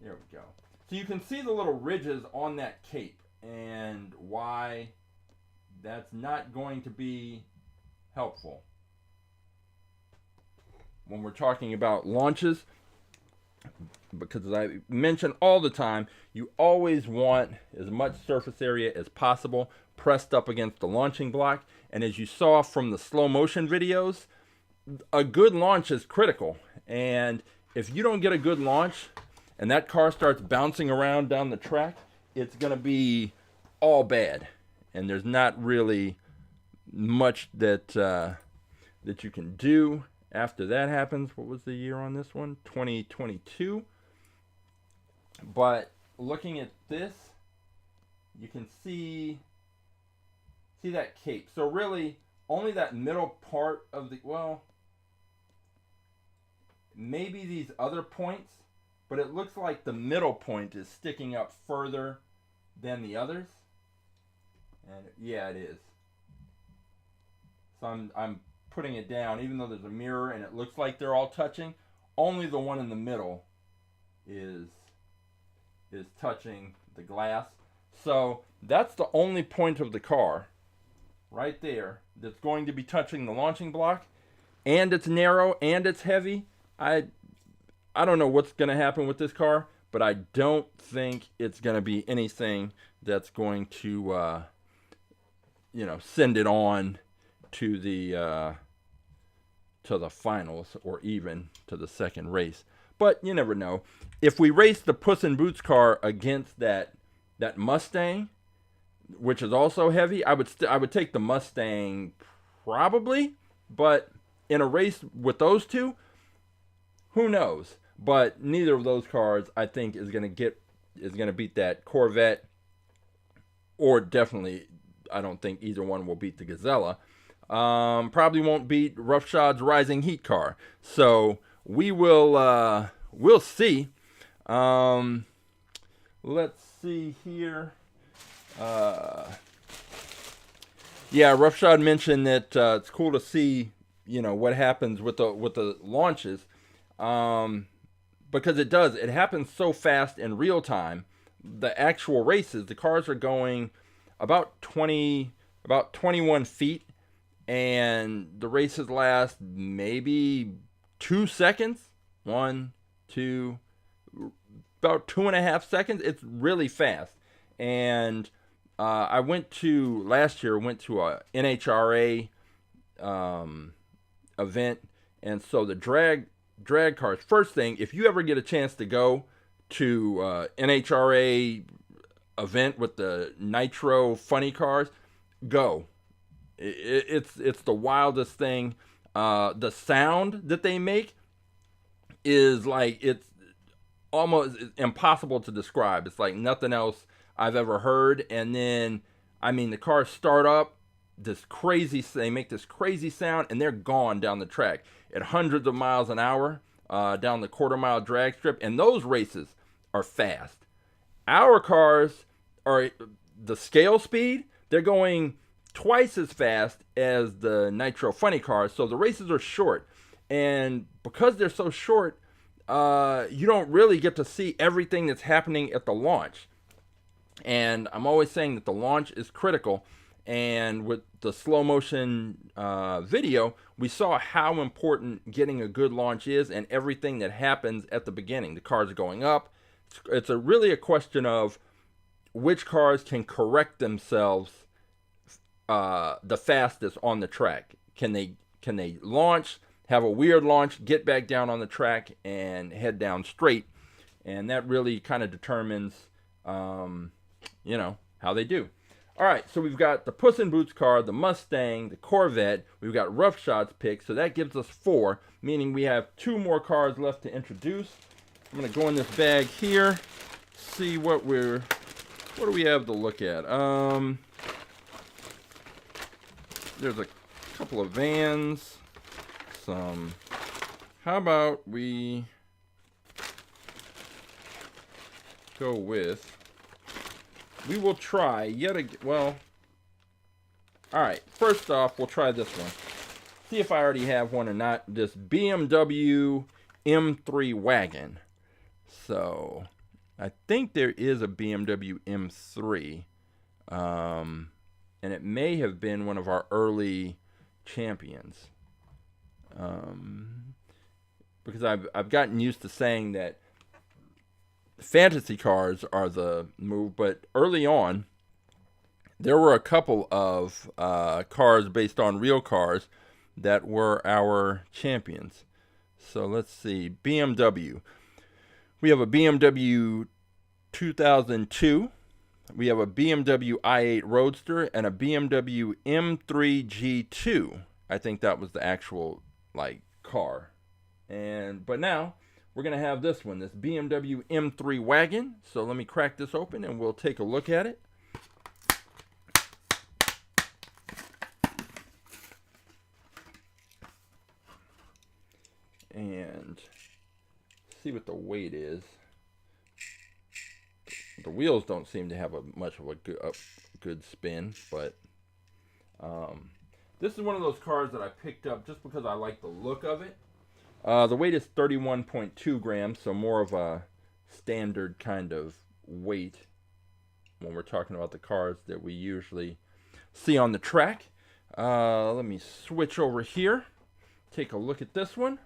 There we go. So you can see the little ridges on that cape and why that's not going to be helpful when we're talking about launches. Because as I mention all the time, you always want as much surface area as possible pressed up against the launching block. And as you saw from the slow motion videos, a good launch is critical. And if you don't get a good launch and that car starts bouncing around down the track, it's going to be all bad. And there's not really much that you can do after that happens. What was the year on this one? 2022. But looking at this, you can see that cape. So really, only that middle part of the, well, maybe these other points, but it looks like the middle point is sticking up further than the others. And yeah, it is. So I'm putting it down, even though there's a mirror and it looks like they're all touching, only the one in the middle is touching the glass. So that's the only point of the car right there that's going to be touching the launching block, and it's narrow and it's heavy. I don't know what's going to happen with this car, but I don't think it's going to be anything that's going to send it on to the finals or even to the second race. But you never know. If we race the Puss in Boots car against that Mustang, which is also heavy, I would take the Mustang probably. But in a race with those two, who knows? But neither of those cars, I think, is going to beat that Corvette, or definitely, I don't think either one will beat the Gazella. Probably won't beat Roughshod's Rising Heat car. So we'll see. Let's see here. Yeah, Roughshod mentioned that it's cool to see, what happens with the launches, because it happens so fast in real time. The actual races, the cars are going about 21 feet, and the races last maybe 2 seconds. 1, 2, about 2.5 seconds. It's really fast. And I last year went to a NHRA event, and so the drag cars. First thing, if you ever get a chance to go to NHRA event with the nitro funny cars, go. It's the wildest thing. The sound that they make is like, it's almost impossible to describe. It's like nothing else I've ever heard. And then, I mean, the cars start up, they make this crazy sound, and they're gone down the track at hundreds of miles an hour down the quarter-mile drag strip. And those races are fast. Our cars are the scale speed. They're going twice as fast as the nitro funny cars. So the races are short. And because they're so short, you don't really get to see everything that's happening at the launch. And I'm always saying that the launch is critical. And with the slow motion video, we saw how important getting a good launch is, and everything that happens at the beginning. The cars are going up. It's really a question of which cars can correct themselves the fastest on the track. Can they launch, have a weird launch, get back down on the track, and head down straight? And that really kind of determines, how they do. All right, so we've got the Puss in Boots car, the Mustang, the Corvette. We've got Rough Shots picked, so that gives us 4, meaning we have 2 more cars left to introduce. I'm gonna go in this bag here, see what do we have to look at? There's a couple of vans, how about we go with, we will try all right, first off, we'll try this one. See if I already have one or not. This BMW M3 Wagon. So, I think there is a BMW M3. And it may have been one of our early champions. Because I've gotten used to saying that fantasy cars are the move, but early on, there were a couple of cars based on real cars that were our champions. So let's see, BMW. We have a BMW 2002. We have a BMW i8 Roadster and a BMW M3 G2. I think that was the actual car. But now we're going to have this one, this BMW M3 Wagon. So let me crack this open and we'll take a look at it. And see what the weight is. The wheels don't seem to have much of a good spin, but this is one of those cars that I picked up just because I like the look of it. The weight is 31.2 grams, so more of a standard kind of weight when we're talking about the cars that we usually see on the track. Let me switch over here, take a look at this one,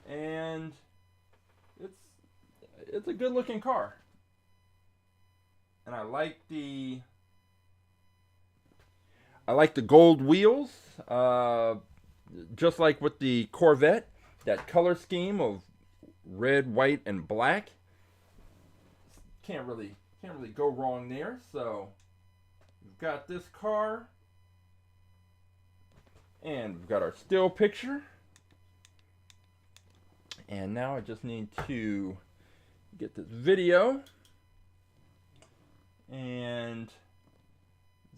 and it's a good looking car. And I like the gold wheels, just like with the Corvette. That color scheme of red, white, and black. Can't really go wrong there. So we've got this car, and we've got our still picture. And now I just need to get this video. And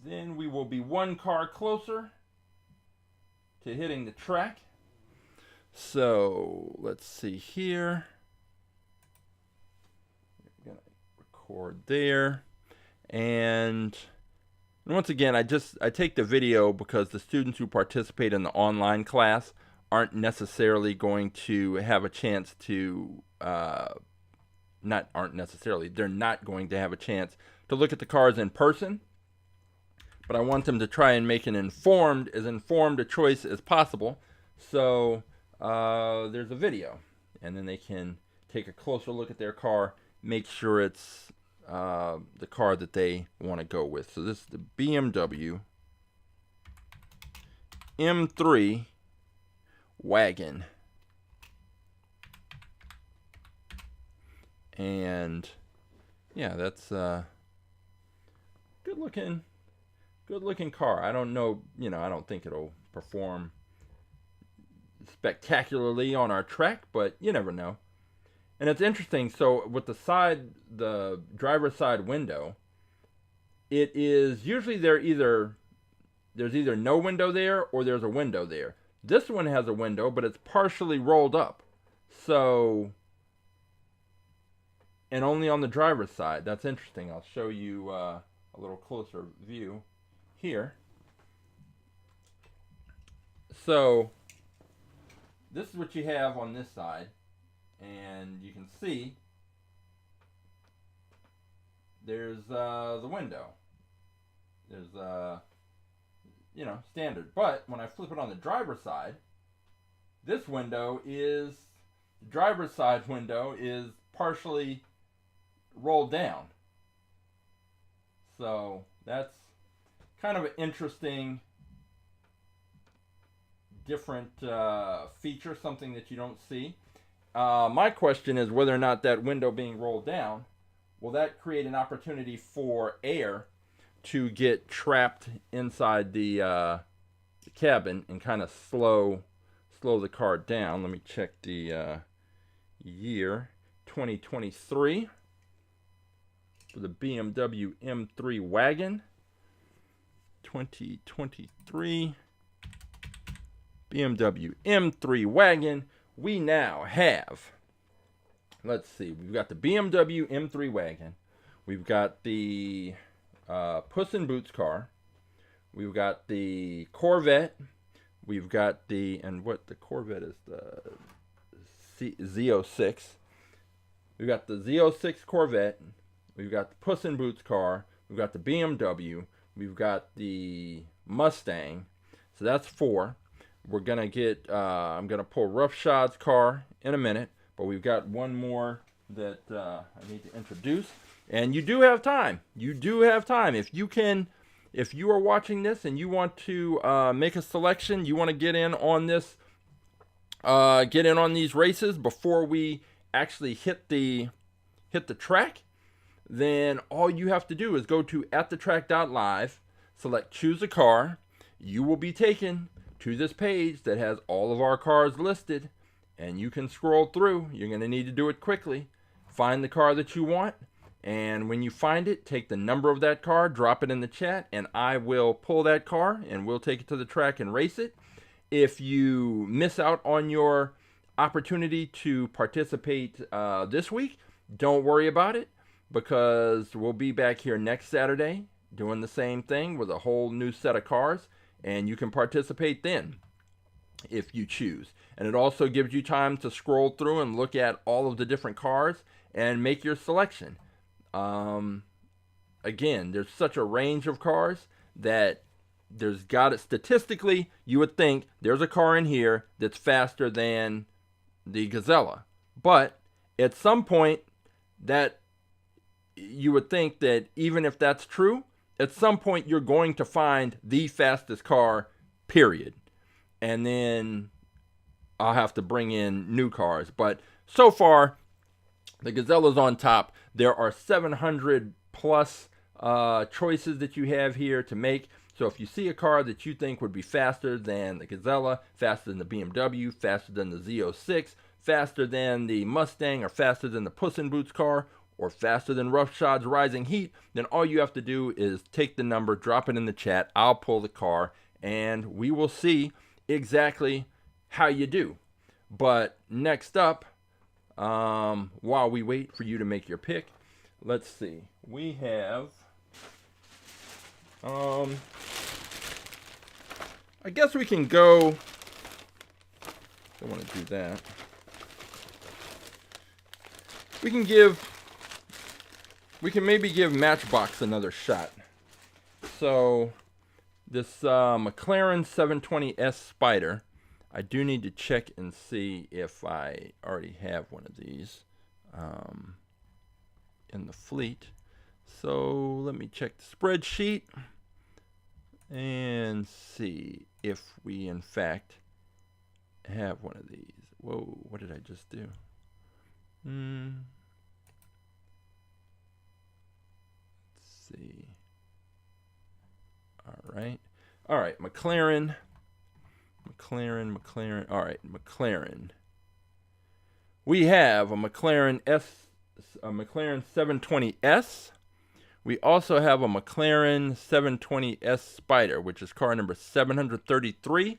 then we will be one car closer to hitting the track. So let's see here. We're gonna record there. And once again, I take the video because the students who participate in the online class aren't necessarily going to have a chance to, they're not going to have a chance to look at the cars in person. But I want them to try and make as informed a choice as possible. So there's a video. and then they can take a closer look at their car, make sure it's the car that they want to go with. So this is the BMW M3 Wagon. And yeah, that's good looking car. I don't know, I don't think it'll perform spectacularly on our track, but you never know. And it's interesting, so with the driver's side window, it is usually there's either no window there or there's a window there. This one has a window, but it's partially rolled up. So, and only on the driver's side. That's interesting. I'll show you a little closer view here. So, this is what you have on this side. And you can see there's the window. There's standard. But when I flip it on the driver's side, this window is the driver's side window is partially rolled down. So that's kind of an interesting, different feature, something that you don't see. My question is whether or not that window being rolled down, will that create an opportunity for air to get trapped inside the cabin and kind of slow the car down. Let me check the year, 2023 for the BMW M3 Wagon. 2023 BMW M3 Wagon. We now have, let's see, we've got the BMW M3 Wagon. We've got the Puss in Boots car. We've got the Corvette. We've got the Corvette is the Z06. We've got the Z06 Corvette. We've got the Puss in Boots car. We've got the BMW. We've got the Mustang. So that's 4. We're going to get, I'm going to pull Roughshode's car in a minute, but we've got one more that I need to introduce. And you do have time. You do have time. If you are watching this and you want to make a selection, you want to get in on this, get in on these races before we actually hit the track, then all you have to do is go to AtTheTrack.live, select choose a car. You will be taken to this page that has all of our cars listed, and you can scroll through. You're going to need to do it quickly. Find the car that you want, and when you find it, take the number of that car, drop it in the chat, and I will pull that car and we'll take it to the track and race it. If you miss out on your opportunity to participate this week, don't worry about it, because we'll be back here next Saturday doing the same thing with a whole new set of cars. And you can participate then if you choose. And it also gives you time to scroll through and look at all of the different cars and make your selection. Again, there's such a range of cars that statistically, you would think there's a car in here that's faster than the Gazella. But at some point, that you would think that even if that's true, at some point you're going to find the fastest car, period. And then I'll have to bring in new cars. But so far, the Gazella's on top. There are 700 plus choices that you have here to make. So if you see a car that you think would be faster than the Gazella, faster than the BMW, faster than the Z06, faster than the Mustang, or faster than the Puss in Boots car, or faster than Roughshode's Rising Heat, then all you have to do is take the number, drop it in the chat, I'll pull the car, and we will see exactly how you do. But next up, while we wait for you to make your pick, let's see. We have, I guess we can go, I want to do that. We can maybe give Matchbox another shot. So this McLaren 720S Spider, I do need to check and see if I already have one of these in the fleet. So let me check the spreadsheet and see if we in fact have one of these. Whoa, what did I just do? Let's see. All right, McLaren. All right, McLaren. We have a McLaren 720S. We also have a McLaren 720S Spider, which is car number 733,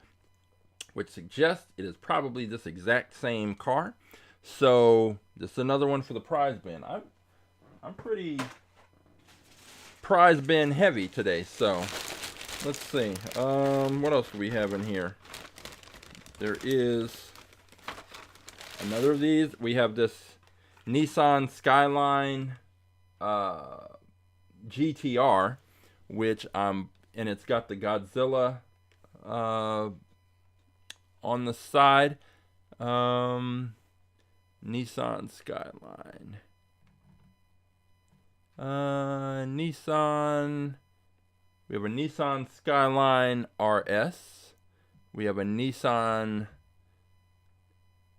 which suggests it is probably this exact same car. So this is another one for the prize bin. I'm pretty prize bin heavy today, so let's see. What else do we have in here? There is another of these. We have this Nissan Skyline GTR, which and it's got the Gazella on the side. Nissan Skyline. Nissan. We have a Nissan Skyline RS. We have a Nissan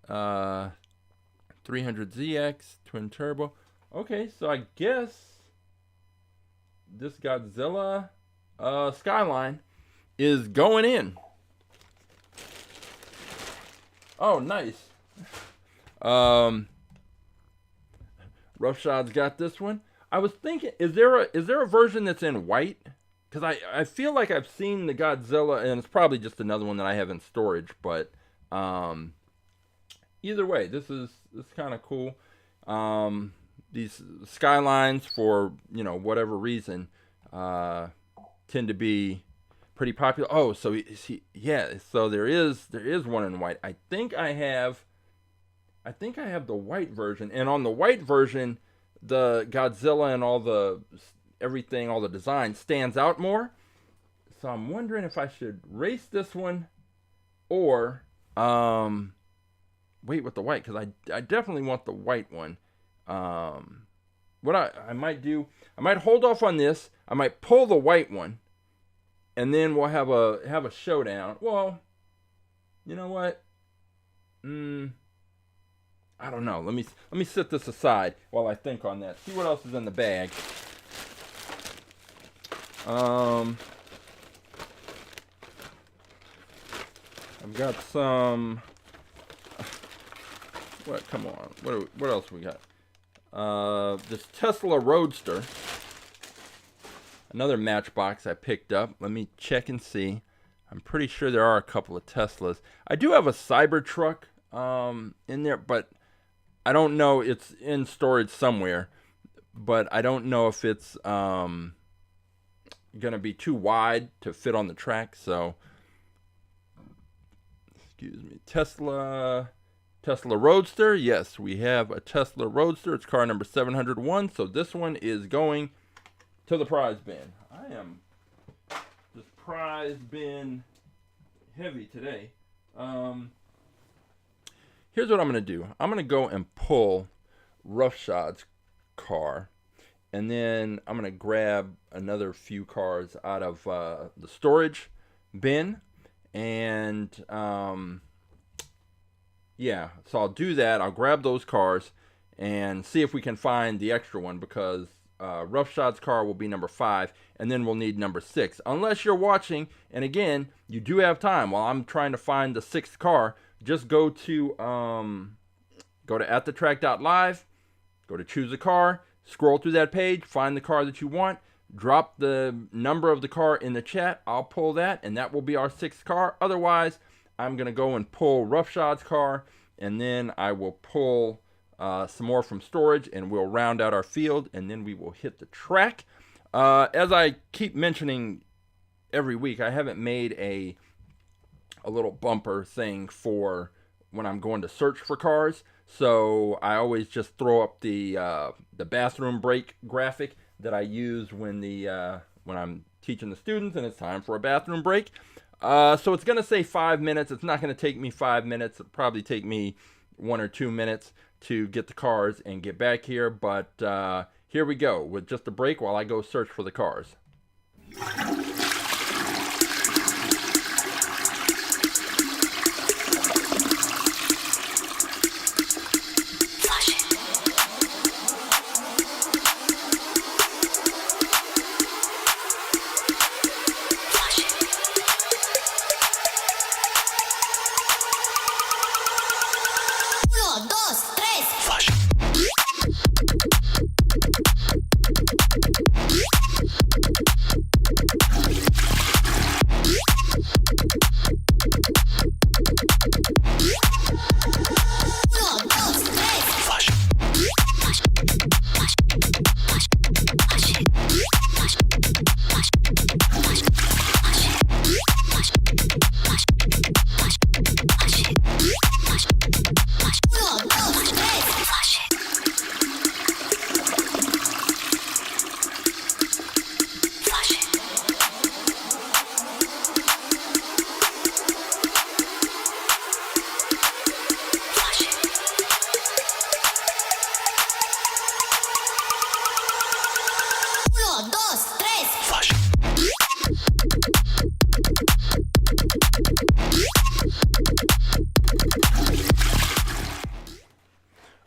300ZX twin turbo. Okay, so I guess this Godzilla Skyline is going in. Oh, nice. Roughshods got this one. I was thinking, is there a version that's in white? Because I feel like I've seen the Godzilla, and it's probably just another one that I have in storage. But either way, this is kind of cool. These Skylines, for whatever reason, tend to be pretty popular. Oh, so so there is one in white. I think I have the white version, and on the white version, the Godzilla and all the design stands out more. So I'm wondering if I should race this one or wait with the white, because I definitely want the white one. What I might do, I might hold off on this. I might pull the white one, and then we'll have a showdown. Well, you know what? I don't know. Let me set this aside while I think on that. See what else is in the bag. I've got some. What? Come on. What else we got? This Tesla Roadster. Another Matchbox I picked up. Let me check and see. I'm pretty sure there are a couple of Teslas. I do have a Cybertruck in there, but I don't know. It's in storage somewhere, but I don't know if it's gonna be too wide to fit on the track. So, excuse me. Tesla Roadster. Yes, we have a Tesla Roadster. It's car number 701. So this one is going to the prize bin. I am just prize bin heavy today. Here's what I'm going to do. I'm going to go and pull Roughshod's car, and then I'm going to grab another few cars out of the storage bin, and yeah, so I'll do that. I'll grab those cars and see if we can find the extra one, because Roughshod's car will be number 5, and then we'll need number 6. Unless you're watching, and again, you do have time while I'm trying to find the 6th car. Just go to AtTheTrack.live, go to choose a car, scroll through that page, find the car that you want, drop the number of the car in the chat. I'll pull that, and that will be our 6th car. Otherwise, I'm going to go and pull Roughshod's car, and then I will pull some more from storage, and we'll round out our field, and then we will hit the track. As I keep mentioning every week, I haven't made a little bumper thing for when I'm going to search for cars. So I always just throw up the bathroom break graphic that I use when I'm teaching the students and it's time for a bathroom break. So it's going to say 5 minutes. It's not going to take me 5 minutes. It'll probably take me 1 or 2 minutes to get the cars and get back here. But here we go with just a break while I go search for the cars.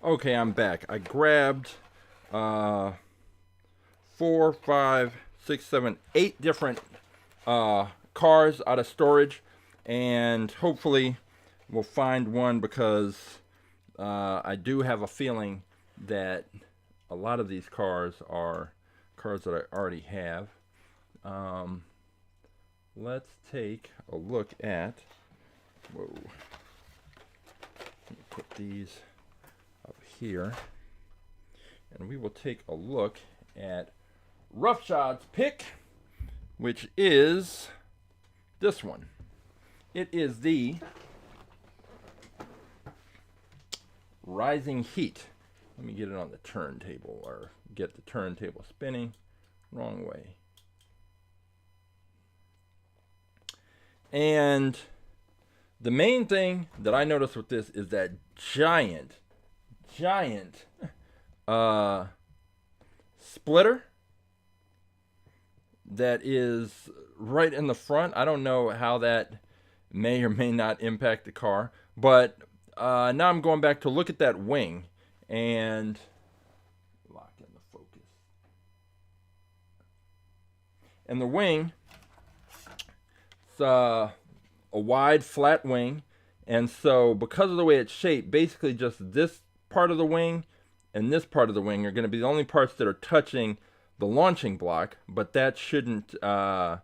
Okay, I'm back. I grabbed 4, 5, 6, 7, 8 different cars out of storage, and hopefully we'll find one, because I do have a feeling that a lot of these cars are cars that I already have. Let's take a look at, whoa, let me put these up here, and we will take a look at Roughshods pick, which is this one. It is the Rising Heat. Let me get it on the turntable, or get the turntable spinning. Wrong way. And the main thing that I noticed with this is that giant splitter that is right in the front. I don't know how that may or may not impact the car, but now I'm going back to look at that wing and lock in the focus. And the wing, it's a wide flat wing, and so because of the way it's shaped, basically just this part of the wing and this part of the wing are going to be the only parts that are touching the launching block, but that shouldn't, but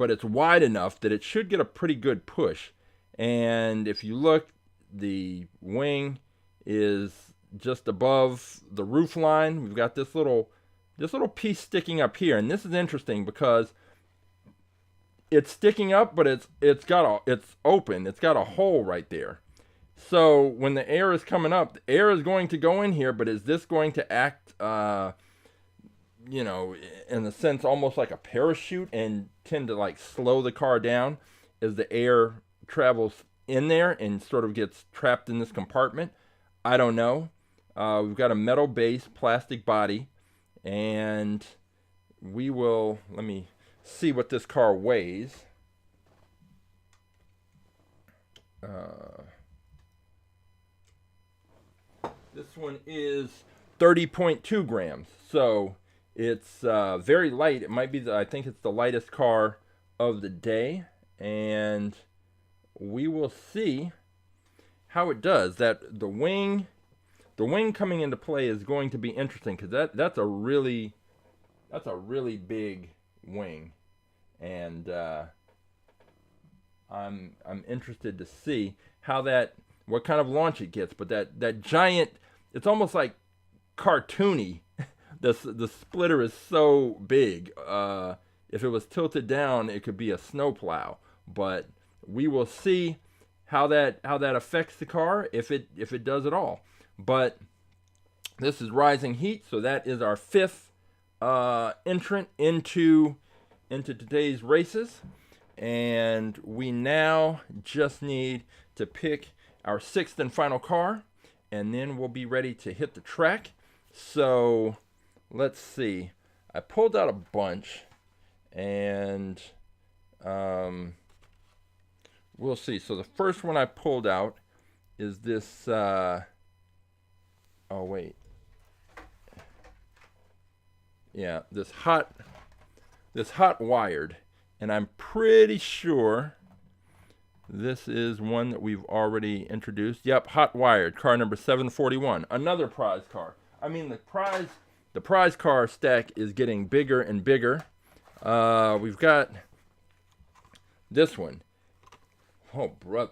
it's wide enough that it should get a pretty good push. And if you look, the wing is just above the roof line. We've got this little piece sticking up here, and this is interesting because it's sticking up, but it's open. It's got a hole right there. So when the air is coming up, the air is going to go in here, but is this going to act, you know, in a sense, almost like a parachute and tend to like slow the car down as the air travels in there and sort of gets trapped in this compartment? I don't know. We've got a metal base, plastic body, and we will, let me see what this car weighs. This one is 30.2 grams, so it's very light. It might be, I think it's the lightest car of the day, and we will see how it does. That the wing coming into play is going to be interesting, because that's a really big wing, and I'm interested to see what kind of launch it gets. But that giant, it's almost like cartoony. The splitter is so big. If it was tilted down, it could be a snowplow. But we will see how that affects the car, if it does at all. But this is Rising Heat, so that is our 5th entrant into today's races. And we now just need to pick our 6th and final car, and then we'll be ready to hit the track. So let's see. I pulled out a bunch, and we'll see. So the first one I pulled out is this, oh wait. Yeah, this hot wired. And I'm pretty sure this is one that we've already introduced. Yep, hot wired, car number 741. Another prize car. I mean, the prize car stack is getting bigger and bigger. We've got this one. Oh, brother.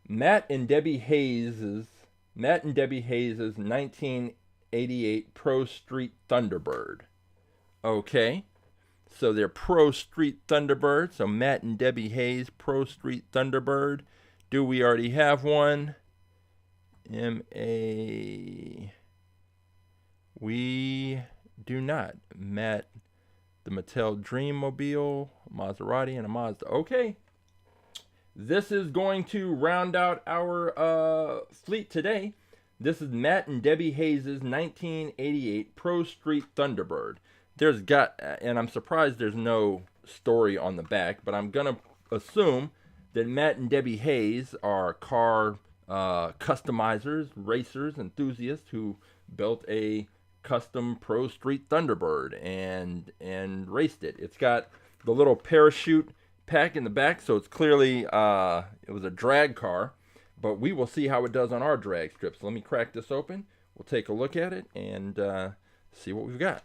Matt and Debbie Hayes' 1988 Pro Street Thunderbird. Okay. So they're Pro Street Thunderbird. So Matt and Debbie Hayes, Pro Street Thunderbird. Do we already have one? We do not. Matt, the Mattel Dreammobile, Maserati, and a Mazda. Okay. This is going to round out our fleet today. This is Matt and Debbie Hayes' 1988 Pro Street Thunderbird. And I'm surprised there's no story on the back, but I'm going to assume that Matt and Debbie Hayes are car customizers, racers, enthusiasts who built a custom Pro Street Thunderbird and raced it. It's got the little parachute pack in the back, so it's clearly it was a drag car, but we will see how it does on our drag strip. So let me crack this open. We'll take a look at it and see what we've got.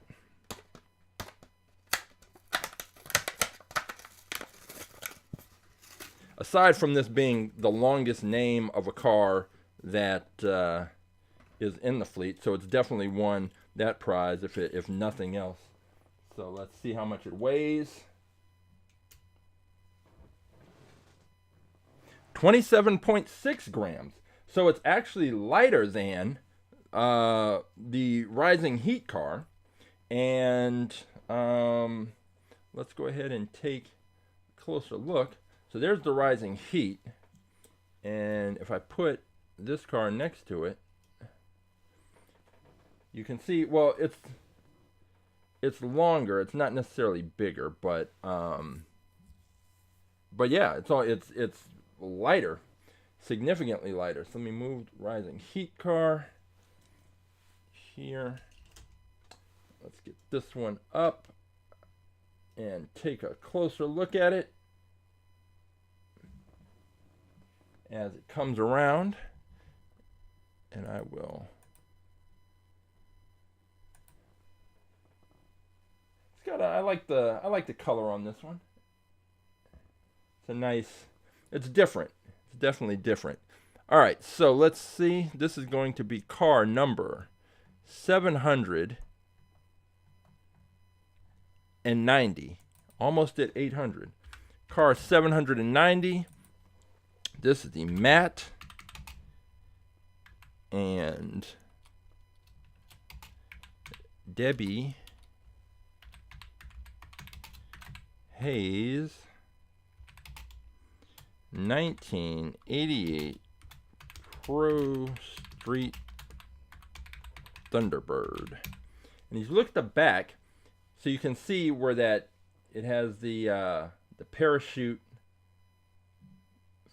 Aside from this being the longest name of a car that is in the fleet, so it's definitely won that prize if nothing else. So let's see how much it weighs. 27.6 grams. So it's actually lighter than the Rising Heat car. And let's go ahead and take a closer look. So there's the Rising Heat, and if I put this car next to it, you can see, well, it's longer. It's not necessarily bigger, but yeah, it's lighter, significantly lighter. So let me move Rising Heat car here. Let's get this one up and take a closer look at it as it comes around, and I will. It's got I like the color on this one. It's a nice. It's different. It's definitely different. All right, so let's see. This is going to be car number 790, almost at 800. Car 790. This is the Matt and Debbie Hayes 1988 Pro Street Thunderbird. And you look at the back, so you can see where that it has the parachute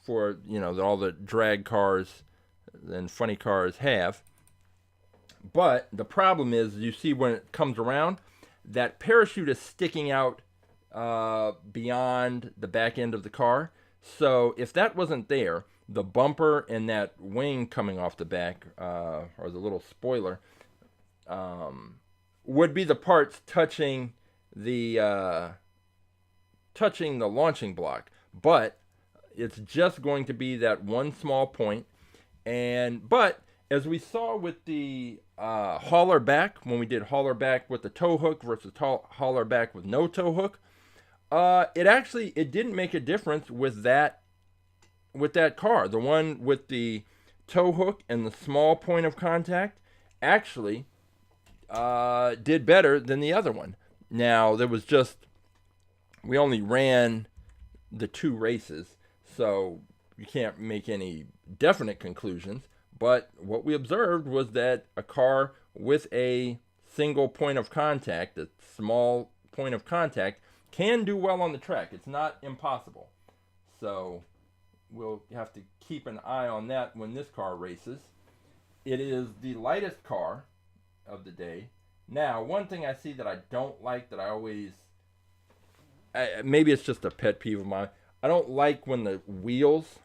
for, you know, all the drag cars and funny cars have. But the problem is, you see when it comes around, that parachute is sticking out beyond the back end of the car. So if that wasn't there, the bumper and that wing coming off the back, or the little spoiler, would be the parts touching the launching block. But it's just going to be that one small point. But as we saw with the Haulerback, when we did Haulerback with the tow hook versus Haulerback with no tow hook, it didn't make a difference with that car. The one with the tow hook and the small point of contact actually did better than the other one. Now, we only ran the two races, so you can't make any definite conclusions. But what we observed was that a car with a single point of contact, a small point of contact, can do well on the track. It's not impossible. So we'll have to keep an eye on that when this car races. It is the lightest car of the day. Now, one thing I see that I don't like, that I always, maybe it's just a pet peeve of mine, I don't like when the wheels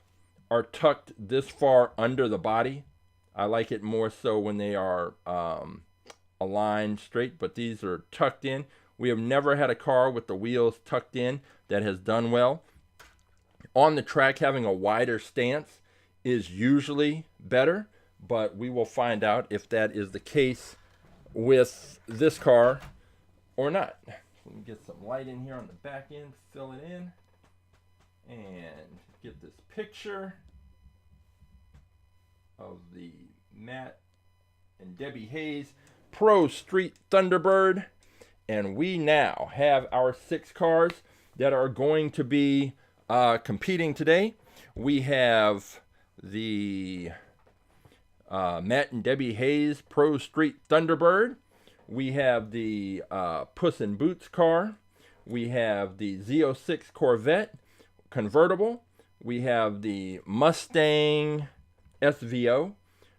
are tucked this far under the body. I like it more so when they are aligned straight, but these are tucked in. We have never had a car with the wheels tucked in that has done well. On the track, having a wider stance is usually better, but we will find out if that is the case with this car or not. Let me get some light in here on the back end, fill it in, and get this picture of the Matt and Debbie Hayes Pro Street Thunderbird. And we now have our 6 cars that are going to be competing today. We have the Matt and Debbie Hayes Pro Street Thunderbird. We have the Puss in Boots car. We have the Z06 Corvette Convertible. We have the Mustang SVO.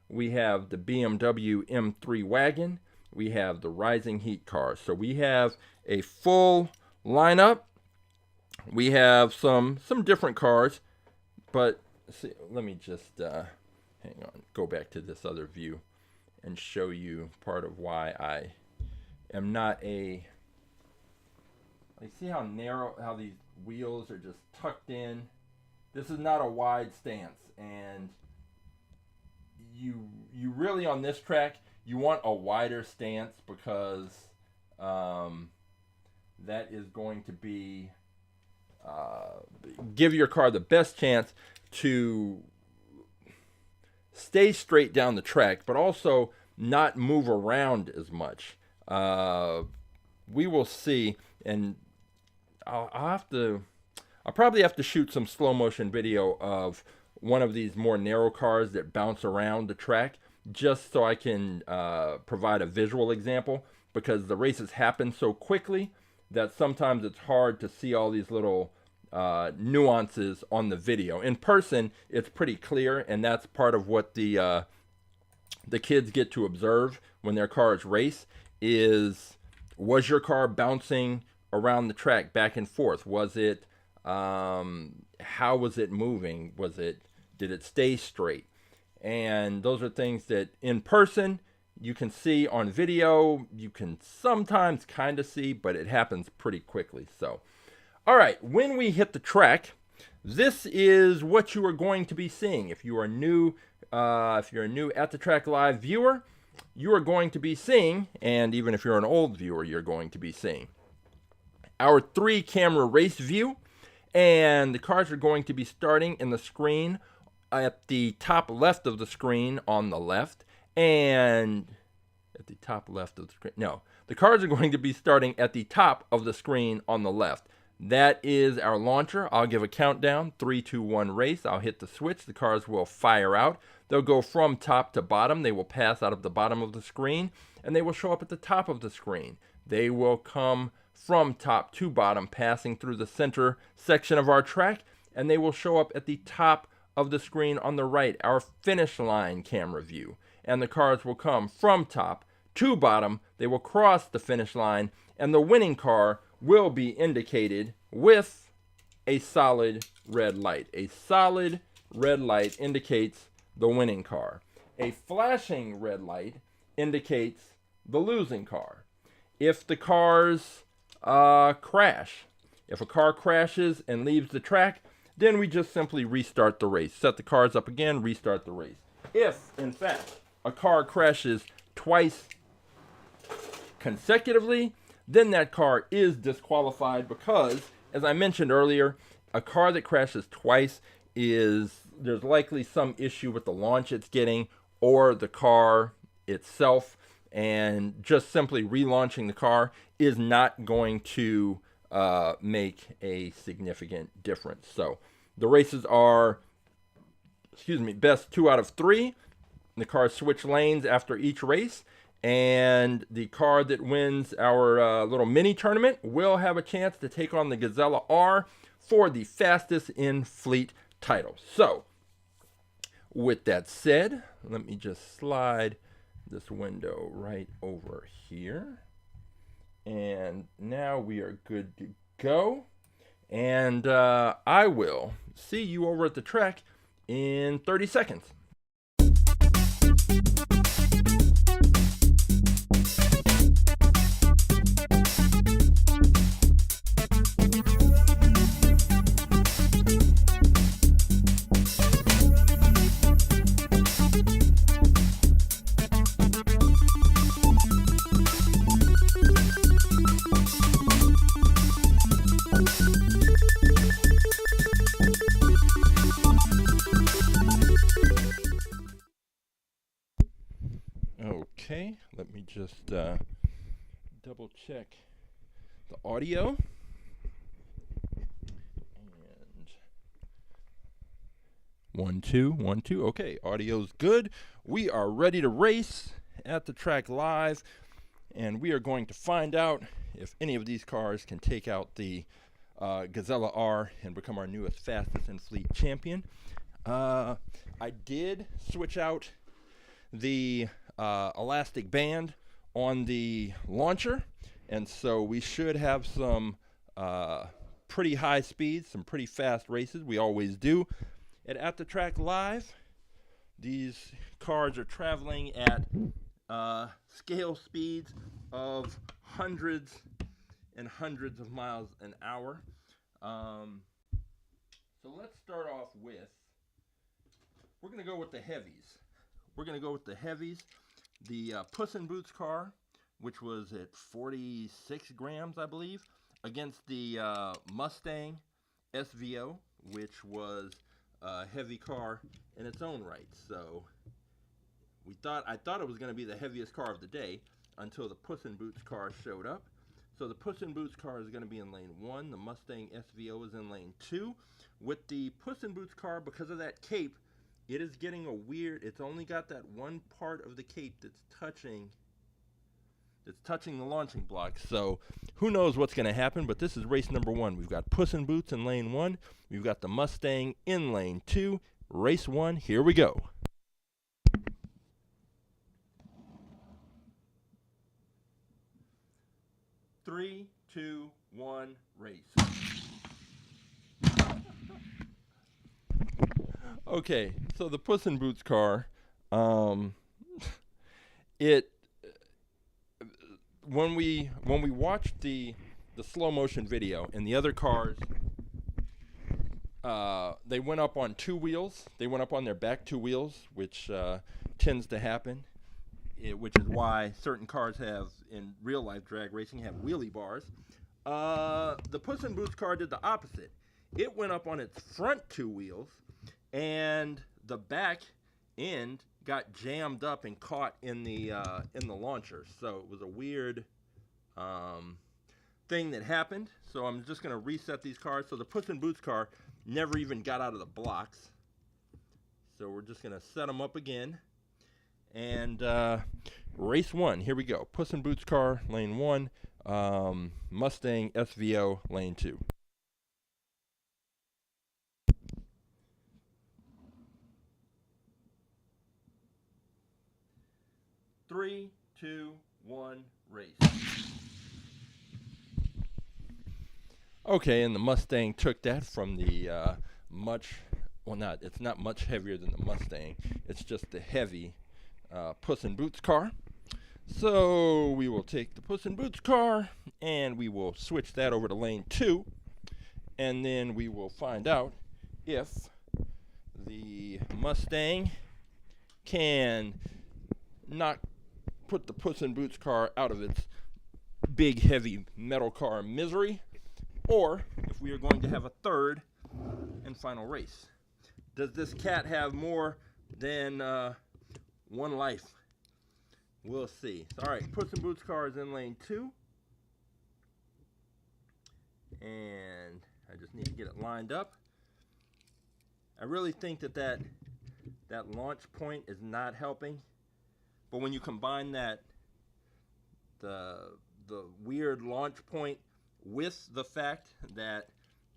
We have the BMW M3 Wagon. We have the Rising Heat car. So we have a full lineup. We have some different cars, but see, let me just hang on, go back to this other view and show you part of why I am not a, like, see how narrow, how these wheels are just tucked in. This is not a wide stance, and you really, on this track, you want a wider stance, because that is going to be give your car the best chance to stay straight down the track, but also not move around as much. We will see, and I'll probably have to shoot some slow motion video of one of these more narrow cars that bounce around the track, just so I can provide a visual example, because the races happen so quickly that sometimes it's hard to see all these little nuances on the video. In person, it's pretty clear, and that's part of what the kids get to observe when their cars race. Was your car bouncing around the track back and forth? Was it how was it moving? Did it stay straight? And those are things that in person you can see. On video you can sometimes kind of see, but it happens pretty quickly. So all right, when we hit the track, this is what you are going to be seeing. If you are new, if you're a new At The Track Live viewer, you are going to be seeing, and even if you're an old viewer, you're going to be seeing our 3-camera race view. And the cars are going to be starting in the screen at the top left of the screen on the left, and at the top left of the screen. No, the cars are going to be starting at the top of the screen on the left. That is our launcher. I'll give a countdown, 3, 2, 1, race. I'll hit the switch. The cars will fire out. They'll go from top to bottom. They will pass out of the bottom of the screen, and they will show up at the top of the screen. They will come from top to bottom, passing through the center section of our track, and they will show up at the top of the screen on the right, our finish line camera view. And the cars will come from top to bottom. They will cross the finish line, and the winning car will be indicated with a solid red light. A solid red light indicates the winning car. A flashing red light indicates the losing car. If the cars crash, if a car crashes and leaves the track, then we just simply restart the race. Set the cars up again, restart the race. If, in fact, a car crashes twice consecutively, then that car is disqualified, because, as I mentioned earlier, a car that crashes twice there's likely some issue with the launch it's getting or the car itself, and just simply relaunching the car is not going to make a significant difference. So the races are, best 2 out of 3. The cars switch lanes after each race, and the car that wins our little mini tournament will have a chance to take on the Gazella R for the fastest in fleet title. So with that said, let me just slide this window right over here. And now we are good to go. And I will see you over at the track in 30 seconds. Okay, let me just double check the audio. And 1 2 1 2. Okay, audio's good. We are ready to race at the track live, and we are going to find out if any of these cars can take out the Gazella R and become our newest fastest in fleet champion. I did switch out the elastic band on the launcher, and so we should have some pretty high speeds, some pretty fast races. We always do at the track live. These cars are traveling at scale speeds of hundreds and hundreds of miles an hour. So let's start off with, we're going to go with the heavies. The Puss in Boots car, which was at 46 grams, I believe, against the Mustang SVO, which was a heavy car in its own right. So I thought it was going to be the heaviest car of the day until the Puss in Boots car showed up. So the Puss in Boots car is going to be in lane 1. The Mustang SVO is in lane 2. With the Puss in Boots car, because of that cape, it is getting a weird, it's only got that one part of the cape that's touching the launching block. So who knows what's going to happen, but this is race number 1. We've got Puss in Boots in lane 1. We've got the Mustang in lane 2. Race 1, here we go. Three, 2, 1, race. Okay, so the Puss in Boots car, when we watched the slow motion video and the other cars, they went up on 2 wheels. They went up on their back 2 wheels, which tends to happen, which is why certain cars have, in real life drag racing, have wheelie bars. The Puss in Boots car did the opposite. It went up on its front 2 wheels, and the back end got jammed up and caught in the launcher. So it was a weird thing that happened. So I'm just going to reset these cars. So the Puss in Boots car never even got out of the blocks. So we're just going to set them up again. And race 1, here we go. Puss in Boots car, lane 1. Mustang SVO, lane 2. 3, 2, 1, race. Okay, and the Mustang took that from the it's not much heavier than the Mustang. It's just the heavy Puss in Boots car. So we will take the Puss in Boots car and we will switch that over to lane 2, and then we will find out if the Mustang can not put the Puss in Boots car out of its big heavy metal car misery, or if we are going to have a third and final race. Does this cat have more than one life? We'll see. All right, Puss in Boots car is in lane 2. and I just need to get it lined up. I really think that launch point is not helping, but when you combine the weird launch point with the fact that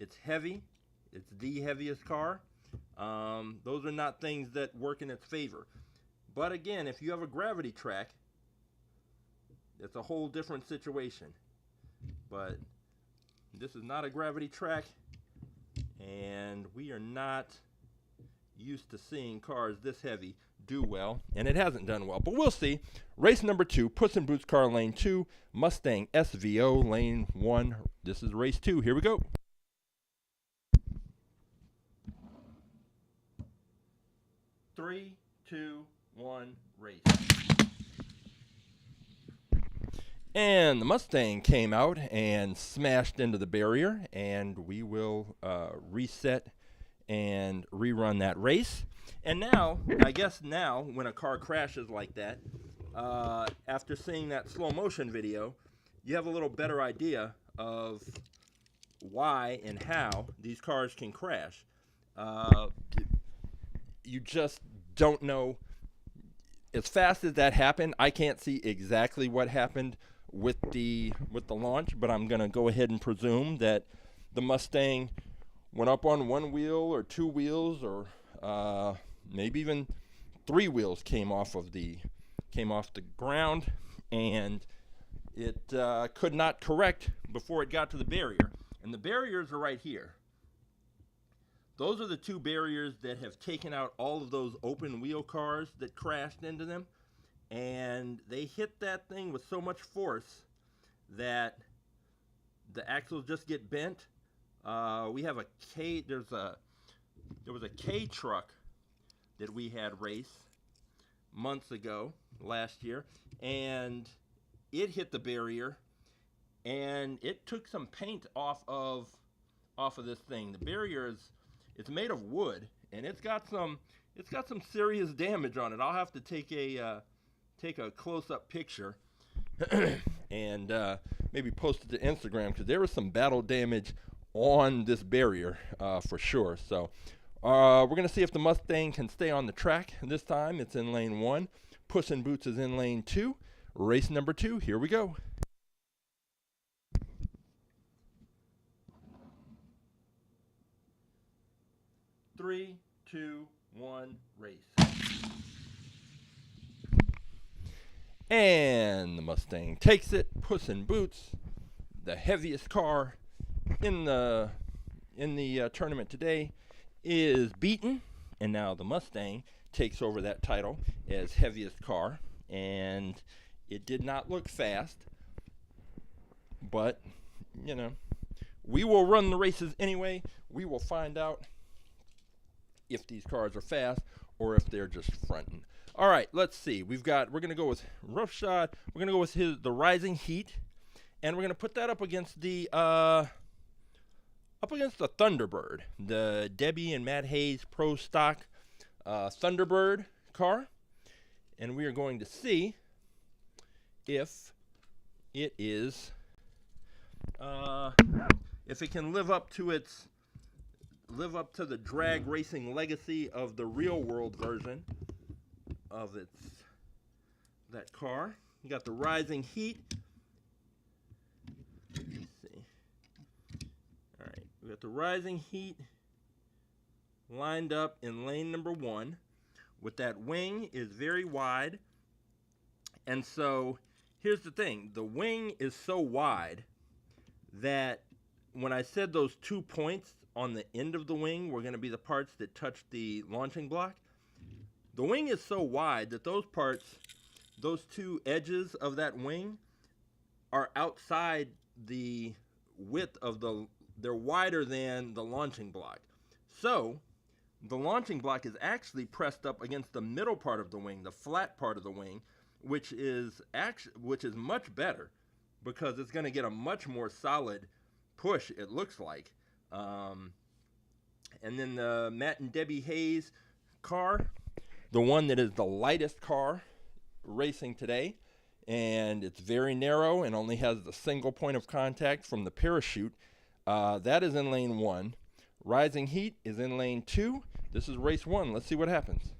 it's heavy, it's the heaviest car, those are not things that work in its favor. But again, if you have a gravity track, it's a whole different situation. But this is not a gravity track, and we are not used to seeing cars this heavy do well, and it hasn't done well, but we'll see. Race number 2, Puss in Boots car lane 2, Mustang SVO lane 1. This is race 2. Here we go. Three, two, one, race. And the Mustang came out and smashed into the barrier, and we will reset and rerun that race. And now, I guess now, when a car crashes like that, after seeing that slow motion video, you have a little better idea of why and how these cars can crash. You just don't know. As fast as that happened, I can't see exactly what happened with the launch, but I'm gonna go ahead and presume that the Mustang went up on one wheel or two wheels, or maybe even three wheels came off the ground, and it could not correct before it got to the barrier. And the barriers are right here. Those are the two barriers that have taken out all of those open wheel cars that crashed into them. And they hit that thing with so much force that the axles just get bent. We have there was a K truck that we had race months ago, last year, and it hit the barrier, and it took some paint off of this thing. The barrier it's made of wood, and it's got some serious damage on it. I'll have to take a close-up picture and maybe post it to Instagram, because there was some battle damage on this barrier for sure. So we're gonna see if the Mustang can stay on the track this time. It's in lane 1. Puss in Boots is in lane 2. Race number 2. Here we go. Three, two, one, race. And the Mustang takes it. Puss in Boots, the heaviest car in the tournament today, is beaten, and now the Mustang takes over that title as heaviest car. And it did not look fast, but you know, we will run the races anyway. We will find out if these cars are fast or if they're just fronting. All right, let's see. We're going to go with Roughshod. We're going to go with the Rising Heat, and we're going to put that up against the Thunderbird, the Debbie and Matt Hayes Pro Stock Thunderbird car, and we are going to see if it is if it can live up to the drag racing legacy of the real world version of that car. You got the Rising Heat. Let's see. All right, we got the Rising Heat lined up in lane number 1. With that wing is very wide, and so here's the thing: the wing is so wide that when I said those 2 points on the end of the wing were going to be the parts that touch the launching block, the wing is so wide that those parts, those 2 edges of that wing, are outside the width of they're wider than the launching block. So the launching block is actually pressed up against the middle part of the wing, the flat part of the wing, which is much better, because it's going to get a much more solid push, it looks like. And then the Matt and Debbie Hayes car, the one that is the lightest car racing today, and it's very narrow and only has the single point of contact from the parachute That is in lane 1. Rising Heat is in lane 2. This is race 1. Let's see what happens.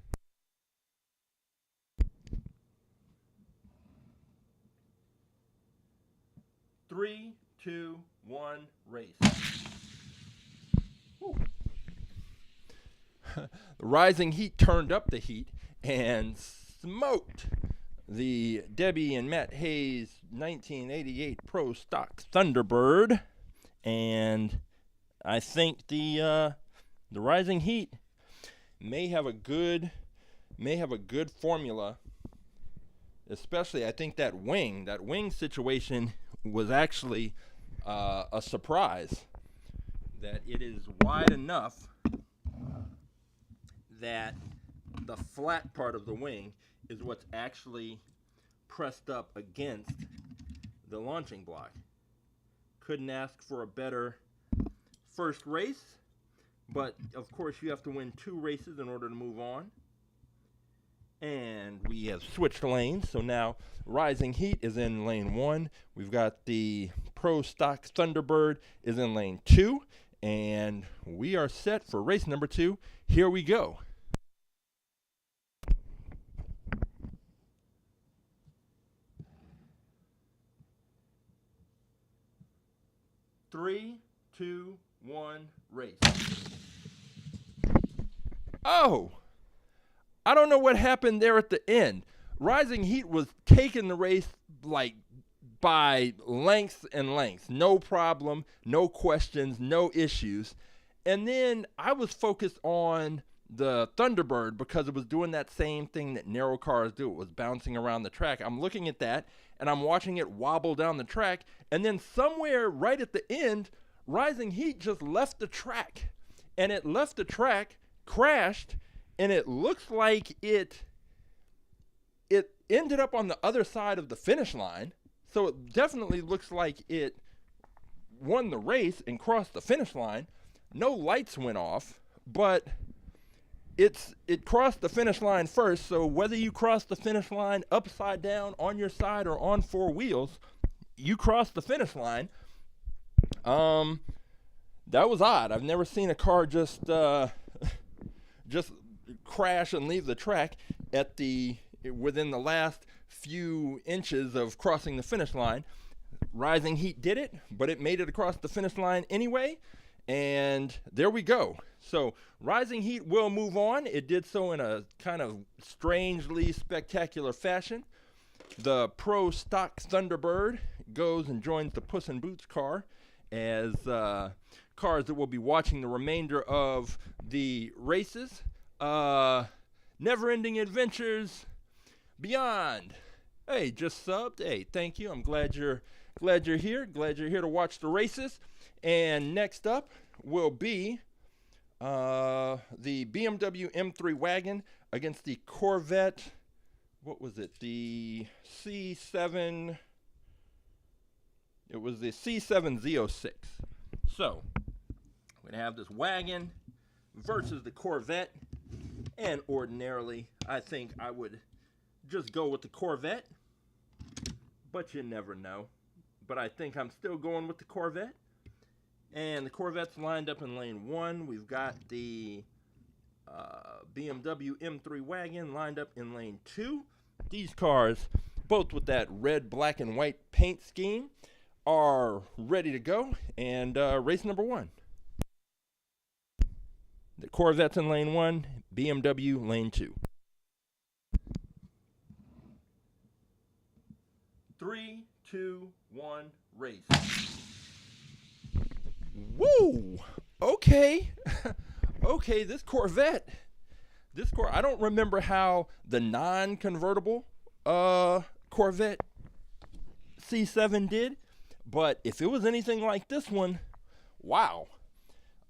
Three, two, one, race. Rising Heat turned up the heat and smoked the Debbie and Matt Hayes 1988 Pro Stock Thunderbird, and I think the Rising Heat may have a good formula. Especially, I think that wing situation was actually a surprise. That it is wide enough that the flat part of the wing is what's actually pressed up against the launching block. Couldn't ask for a better first race, but of course you have to win 2 races in order to move on. And we have switched lanes, so now Rising Heat is in lane 1. We've got the Pro Stock Thunderbird is in lane 2, and we are set for race number 2. Here we go. Three, two, one, race. Oh! I don't know what happened there at the end. Rising Heat was taking the race like by lengths and lengths. No problem, no questions, no issues. And then I was focused on the Thunderbird because it was doing that same thing that narrow cars do. It was bouncing around the track. I'm looking at that and I'm watching it wobble down the track. And then somewhere right at the end, Rising Heat just left the track. And it left the track, crashed, and it looks like it ended up on the other side of the finish line. So it definitely looks like it won the race and crossed the finish line. No lights went off, but it crossed the finish line first. So whether you cross the finish line upside down, on your side, or on 4 wheels, you crossed the finish line. That was odd. I've never seen a car just crash and leave the track within the last few inches of crossing the finish line. Rising Heat did it, but it made it across the finish line anyway, and there we go. So Rising Heat will move on. It did so in a kind of strangely spectacular fashion. The Pro Stock Thunderbird goes and joins the Puss in Boots car as cars that will be watching the remainder of the races. Never-ending adventures beyond. Hey, just subbed. Hey, thank you. I'm glad you're here. Glad you're here to watch the races. And next up will be the BMW M3 Wagon against the Corvette. What was it? The C7. It was the C7 Z06. So we're gonna have this wagon versus the Corvette. And ordinarily, I think I would just go with the Corvette, but you never know. But I think I'm still going with the Corvette. And the Corvette's lined up in lane 1. We've got the BMW M3 Wagon lined up in lane 2. These cars, both with that red, black, and white paint scheme, are ready to go. And race number 1. The Corvette's in lane 1, BMW lane 2. 3, 2, 1, race. Woo! Okay. Okay, this Corvette. I don't remember how the non-convertible Corvette C7 did, but if it was anything like this one, wow.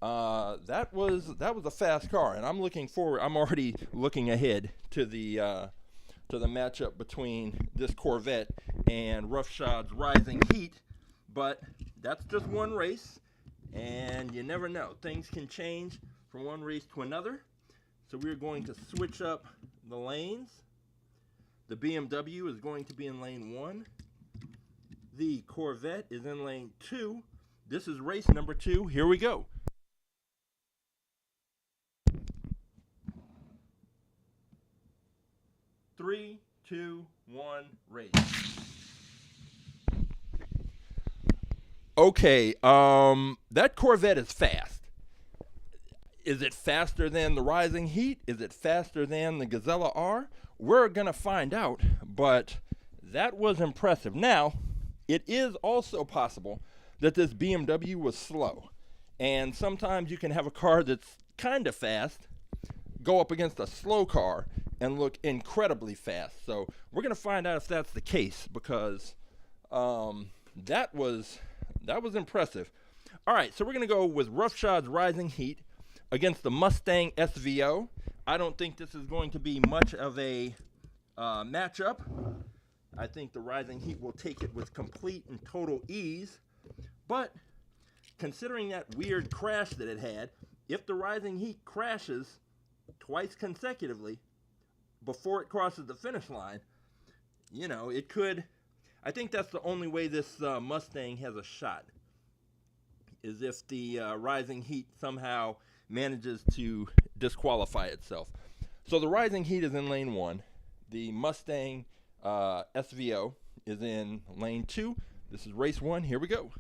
That was a fast car, and I'm looking forward. I'm already looking ahead to the matchup between this Corvette and Roughshod's Rising Heat. But that's just one race, and you never know. Things can change from one race to another. So we're going to switch up the lanes. The BMW is going to be in lane 1. The Corvette is in lane 2. This is race number 2. Here we go. Three, two, one, race. Okay, that Corvette is fast. Is it faster than the Rising Heat? Is it faster than the Gazella R? We're going to find out, but that was impressive. Now, it is also possible that this BMW was slow. And sometimes you can have a car that's kind of fast go up against a slow car and look incredibly fast. So we're going to find out if that's the case, because that was impressive. All right, so we're going to go with Roughshods Rising Heat against the Mustang SVO. I don't think this is going to be much of a matchup. I think the Rising Heat will take it with complete and total ease. But considering that weird crash that it had, if the Rising Heat crashes twice consecutively before it crosses the finish line, you know, it could. I think that's the only way this Mustang has a shot, is if the Rising Heat somehow manages to disqualify itself. So the Rising Heat is in lane 1. The Mustang SVO is in lane 2. This is race 1. Here we go.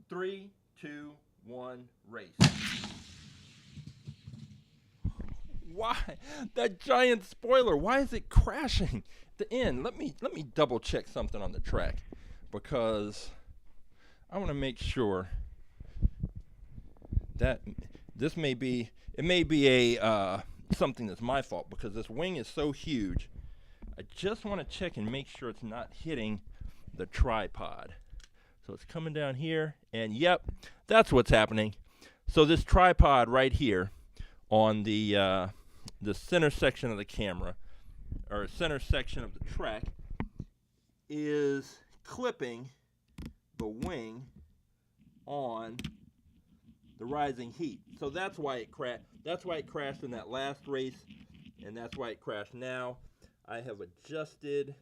Three, two, one, race. Why? That giant spoiler, why is it crashing at the end? Let me double check something on the track, because I want to make sure that this may be a something that's my fault, because this wing is so huge. I just want to check and make sure it's not hitting the tripod. So it's coming down here, and yep, that's what's happening. So this tripod right here on the center section of the camera, or center section of the track, is clipping the wing on the Rising Heat. So that's why it crashed. That's why it crashed in that last race, and that's why it crashed now. I have adjusted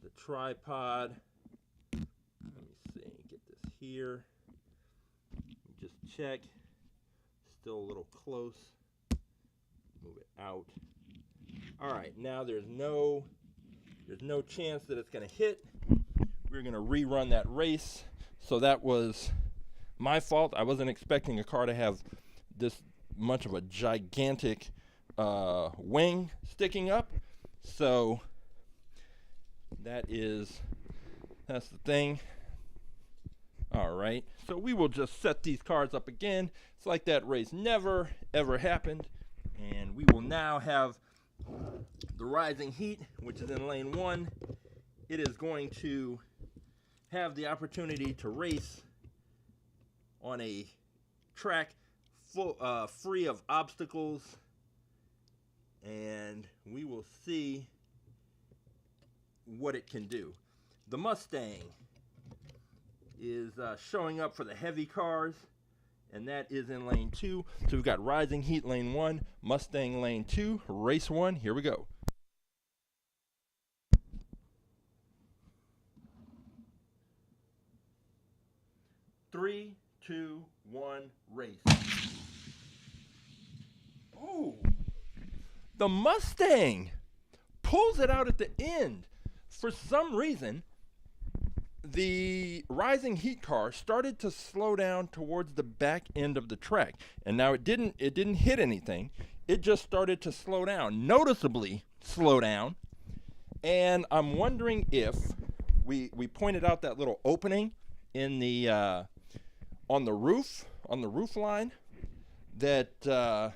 the tripod. Let me see, get this here. Just check. Still a little close. Move it out. All right, now there's no chance that it's going to hit. We're going to rerun that race. So that was my fault. I wasn't expecting a car to have this much of a gigantic wing sticking up. So that's the thing. All right, so we will just set these cars up again. It's like that race never ever happened. And we will now have the Rising Heat, which is in lane 1. It is going to have the opportunity to race on a track free of obstacles, and we will see what it can do. The Mustang is showing up for the heavy cars, and that is in lane 2. So we've got Rising Heat lane 1, Mustang lane 2, race 1. Here we go. Three, two, one, race. Oh, the Mustang pulls it out at the end. For some reason, the Rising Heat car started to slow down towards the back end of the track, and now it didn't hit anything. It just started to slow down, noticeably slow down. And I'm wondering if we pointed out that little opening in the on the roof line, that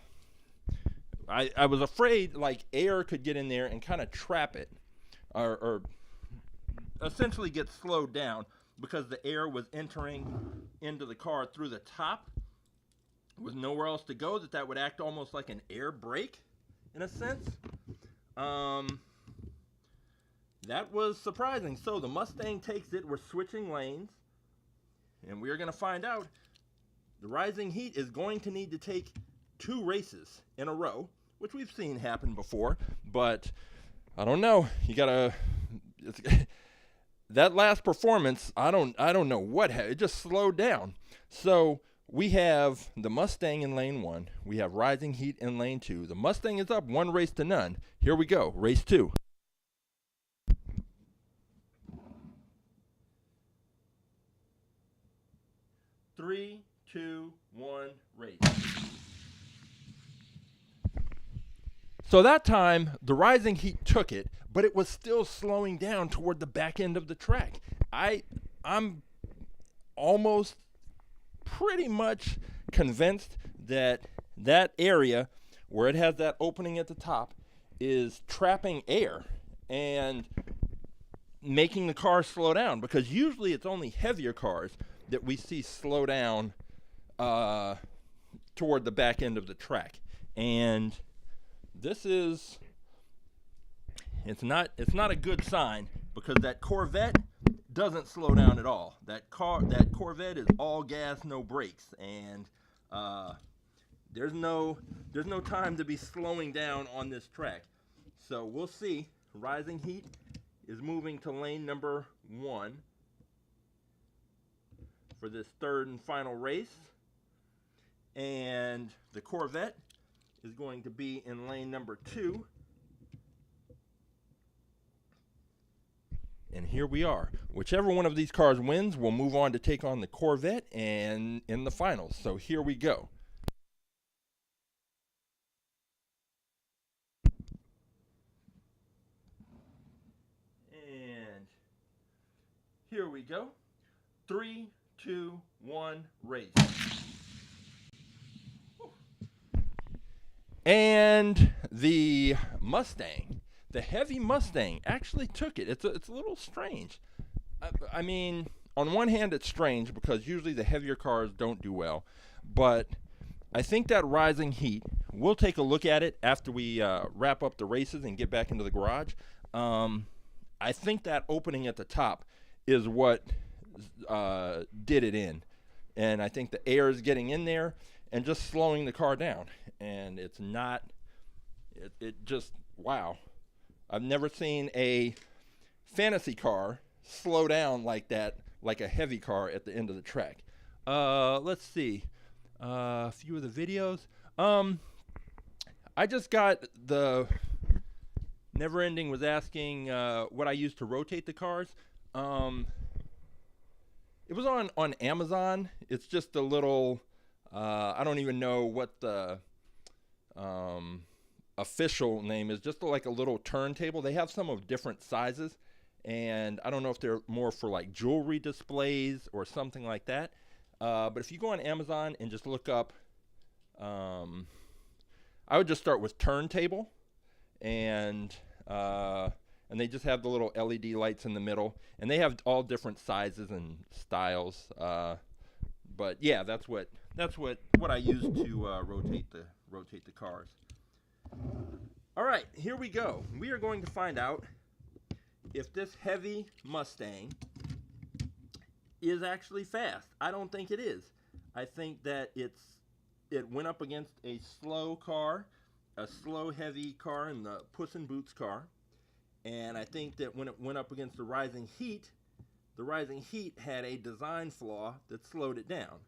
I was afraid like air could get in there and kind of trap it, or essentially get slowed down, because the air was entering into the car through the top with nowhere else to go, that would act almost like an air brake in a sense. That was surprising. So the Mustang takes it. We're switching lanes, and we're going to find out. The Rising Heat is going to need to take 2 races in a row which we've seen happen before, but I don't know. You gotta that last performance, I don't know what it just slowed down. So we have the Mustang in lane 1. We have Rising Heat in lane 2. The Mustang is up 1 race to none. Here we go, race 2. Three, two, one, race. So that time, the Rising Heat took it, but it was still slowing down toward the back end of the track. I'm almost pretty much convinced that that area where it has that opening at the top is trapping air and making the car slow down, because usually it's only heavier cars that we see slow down toward the back end of the track. And this is, it's not a good sign, because that Corvette doesn't slow down at all. That Corvette is all gas, no brakes, and there's no time to be slowing down on this track. So we'll see. Rising Heat is moving to lane number 1 for this third and final race, and the Corvette is going to be in lane number 2. And here we are. Whichever one of these cars wins will move on to take on the Corvette and in the finals. So here we go. And here we go. 3, 2, 1, race. And the Mustang, the heavy Mustang, actually took it. It's a little strange. I mean, on one hand, it's strange because usually the heavier cars don't do well. But I think that Rising Heat, we'll take a look at it after we wrap up the races and get back into the garage. I think that opening at the top is what did it in. And I think the air is getting in there and just slowing the car down. And it's not, it just, wow. I've never seen a fantasy car slow down like that, like a heavy car at the end of the track. Let's see. A few of the videos. I just got the Never Ending was asking what I use to rotate the cars. It was on Amazon. It's just a little, I don't even know what the official name is, just like a little turntable. They have some of different sizes, and I don't know if they're more for like jewelry displays or something like that. But if you go on Amazon and just look up, I would just start with turntable, and they just have the little LED lights in the middle, and they have all different sizes and styles. But yeah, that's what I use to rotate the cars. All right, here we go. We are going to find out if this heavy Mustang is actually fast. I don't think it is. I think that it went up against a slow car, a slow heavy car in the Puss in Boots car. And I think that when it went up against the Rising Heat had a design flaw that slowed it down.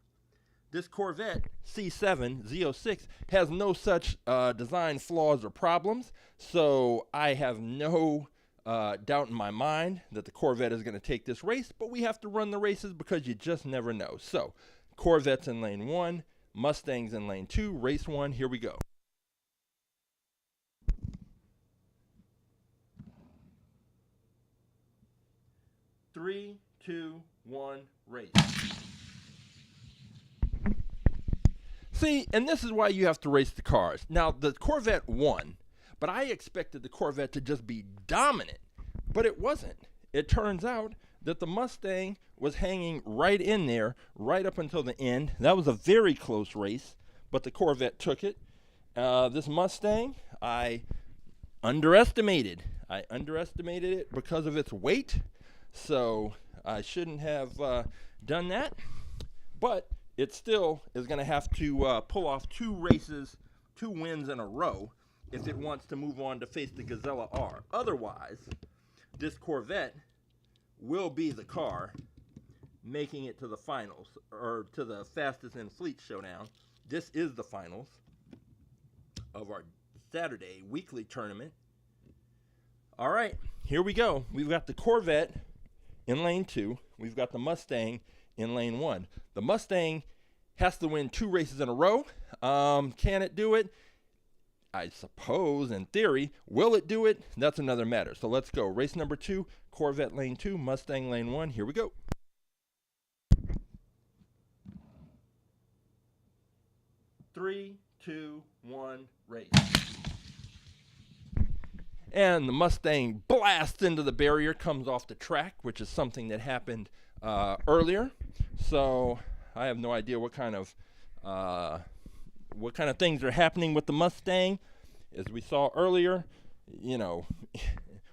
This Corvette C7 Z06 has no such design flaws or problems, so I have no doubt in my mind that the Corvette is going to take this race, but we have to run the races because you just never know. So, Corvette's in lane 1, Mustang's in lane 2, race 1, here we go. Three, two, one, race. See, and this is why you have to race the cars. Now, the Corvette won, but I expected the Corvette to just be dominant, but it wasn't. It turns out that the Mustang was hanging right in there, right up until the end. That was a very close race, but the Corvette took it. This Mustang, I underestimated. I underestimated it because of its weight, so I shouldn't have done that, but it still is going to have to pull off 2 wins in a row if it wants to move on to face the Gazella R. Otherwise, this Corvette will be the car making it to the finals, or to the fastest in fleet showdown. This is the finals of our Saturday weekly tournament. All right, here we go. We've got the Corvette in lane 2. We've got the Mustang in lane 1. The Mustang has to win 2 races in a row. Can it do it? I suppose, in theory. Will it do it? That's another matter. So let's go. Race number 2, Corvette lane 2, Mustang lane 1. Here we go. Three, two, one, race. And the Mustang blasts into the barrier, comes off the track, which is something that happened earlier. So I have no idea what kind of things are happening with the Mustang. As we saw earlier, you know,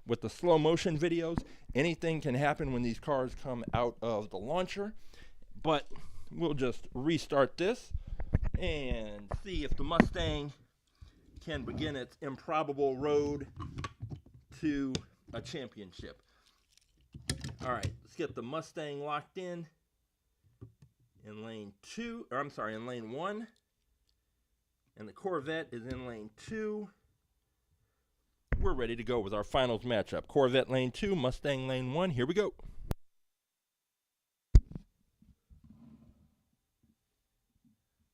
with the slow motion videos, anything can happen when these cars come out of the launcher. But we'll just restart this and see if the Mustang can begin its improbable road to a championship. All right, let's get the Mustang locked in lane 2, or I'm sorry, in lane 1. And the Corvette is in lane 2. We're ready to go with our finals matchup. Corvette lane 2, Mustang lane 1. Here we go.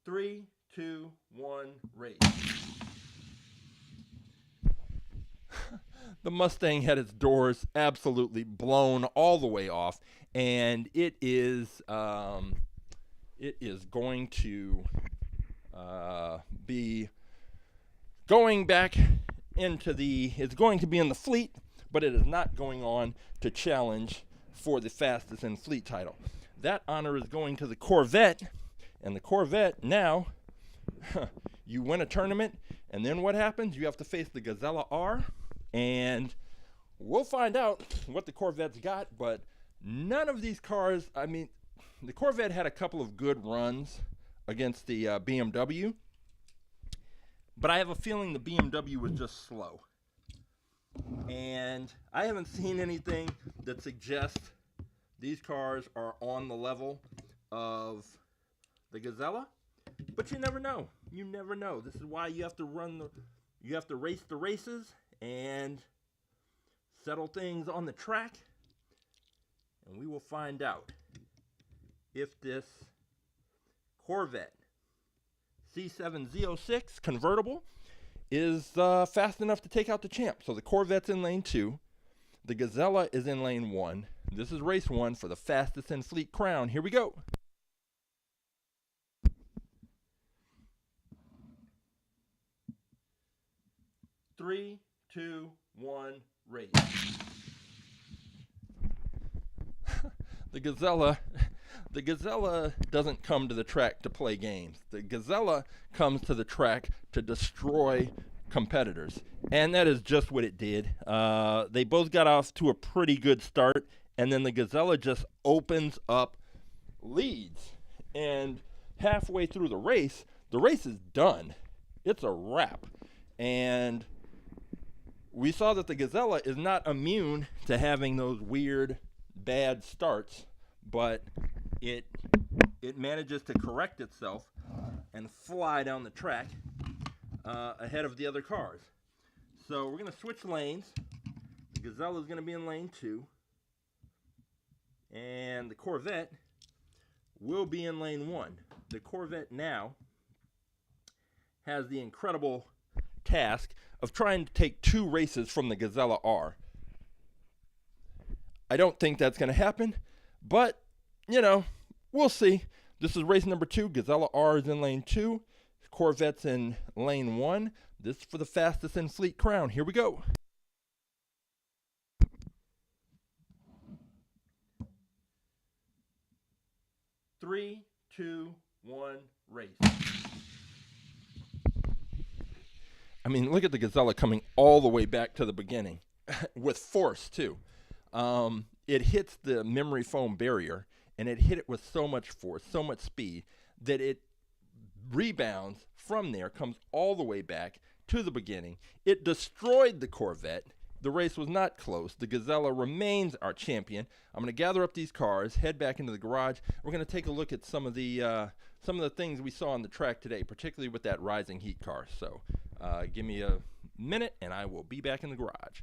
Three, two, one, race. The Mustang had its doors absolutely blown all the way off, and it is going to be going back into the. It's going to be in the fleet, but it is not going on to challenge for the fastest in fleet title. That honor is going to the Corvette, and the Corvette now. You win a tournament, and then what happens? You have to face the Gazella R, and we'll find out what the Corvette's got, but none of these cars, I mean, the Corvette had a couple of good runs against the BMW, but I have a feeling the BMW was just slow. And I haven't seen anything that suggests these cars are on the level of the Gazella. But you never know. You never know. This is why you have to race the races and settle things on the track. And we will find out if this Corvette C7 Z06 Convertible is fast enough to take out the champ. So the Corvette's in lane 2. The Gazella is in lane 1. This is race 1 for the fastest in fleet crown. Here we go. Three, two, one, race. The Gazella doesn't come to the track to play games. The Gazella comes to the track to destroy competitors. And that is just what it did. They both got off to a pretty good start, and then the Gazella just opens up leads. And halfway through the race is done. It's a wrap. And we saw that the Gazella is not immune to having those weird, bad starts, but it manages to correct itself and fly down the track ahead of the other cars. So we're going to switch lanes. The Gazella is going to be in lane 2, and the Corvette will be in lane 1. The Corvette now has the incredible task of trying to take 2 races from the Gazella R. I don't think that's going to happen, but, you know, we'll see. This is race number 2. Gazella R is in lane 2. Corvette's in lane 1. This is for the fastest in fleet crown. Here we go. Three, two, one, race. I mean, look at the Gazella coming all the way back to the beginning with force, too. It hits the memory foam barrier, and it hit it with so much force, so much speed, that it rebounds from there, comes all the way back, to the beginning. It destroyed the Corvette. The race was not close. The Gazella remains our champion. I'm going to gather up these cars, head back into the garage. We're going to take a look at some of the things we saw on the track today, particularly with that rising heat car. So give me a minute, and I will be back in the garage.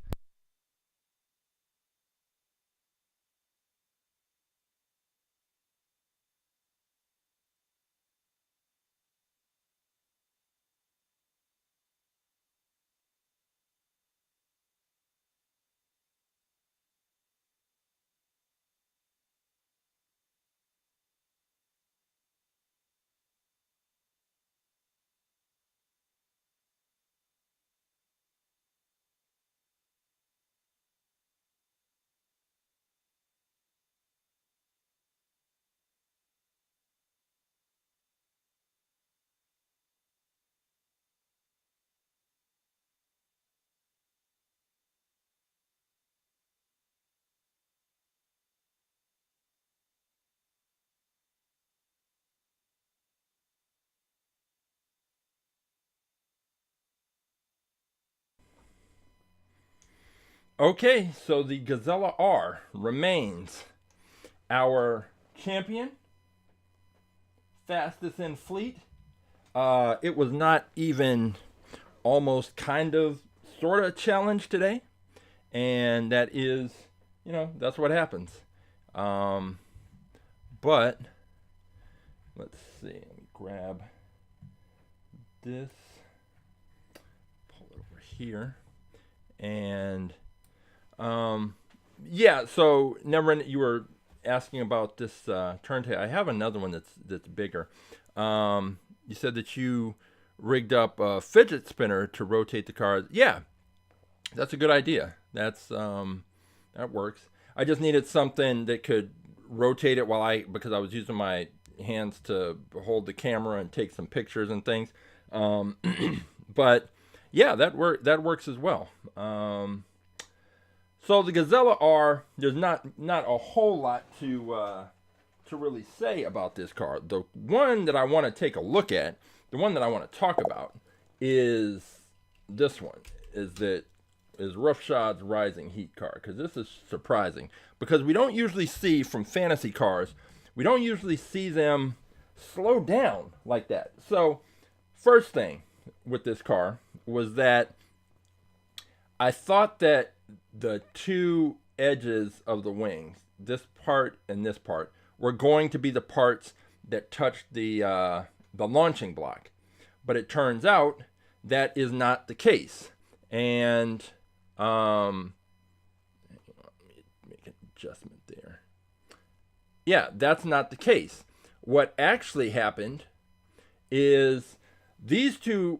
Okay, so the Gazella R remains our champion, fastest in fleet. It was not even almost kind of sort of challenge today, and that is, that's what happens. But let's see, let me grab this, pull it over here, and yeah, so never, you were asking about this turntable. I have another one that's bigger. You said that you rigged up a fidget spinner to rotate the cars. Yeah, that's a good idea. That works. I just needed something that could rotate it because I was using my hands to hold the camera and take some pictures and things. But yeah, that works as well. So the Gazella R, there's not a whole lot to really say about this car. The one that I want to take a look at, the one that I want to talk about, is this one. Is Roughshod's rising heat car, because this is surprising. Because we don't usually see from fantasy cars, we don't usually see them slow down like that. So first thing with this car was that I thought that the two edges of the wings, this part and this part, were going to be the parts that touched the launching block. But it turns out that is not the case. And let me make an adjustment there. Yeah, that's not the case. What actually happened is these two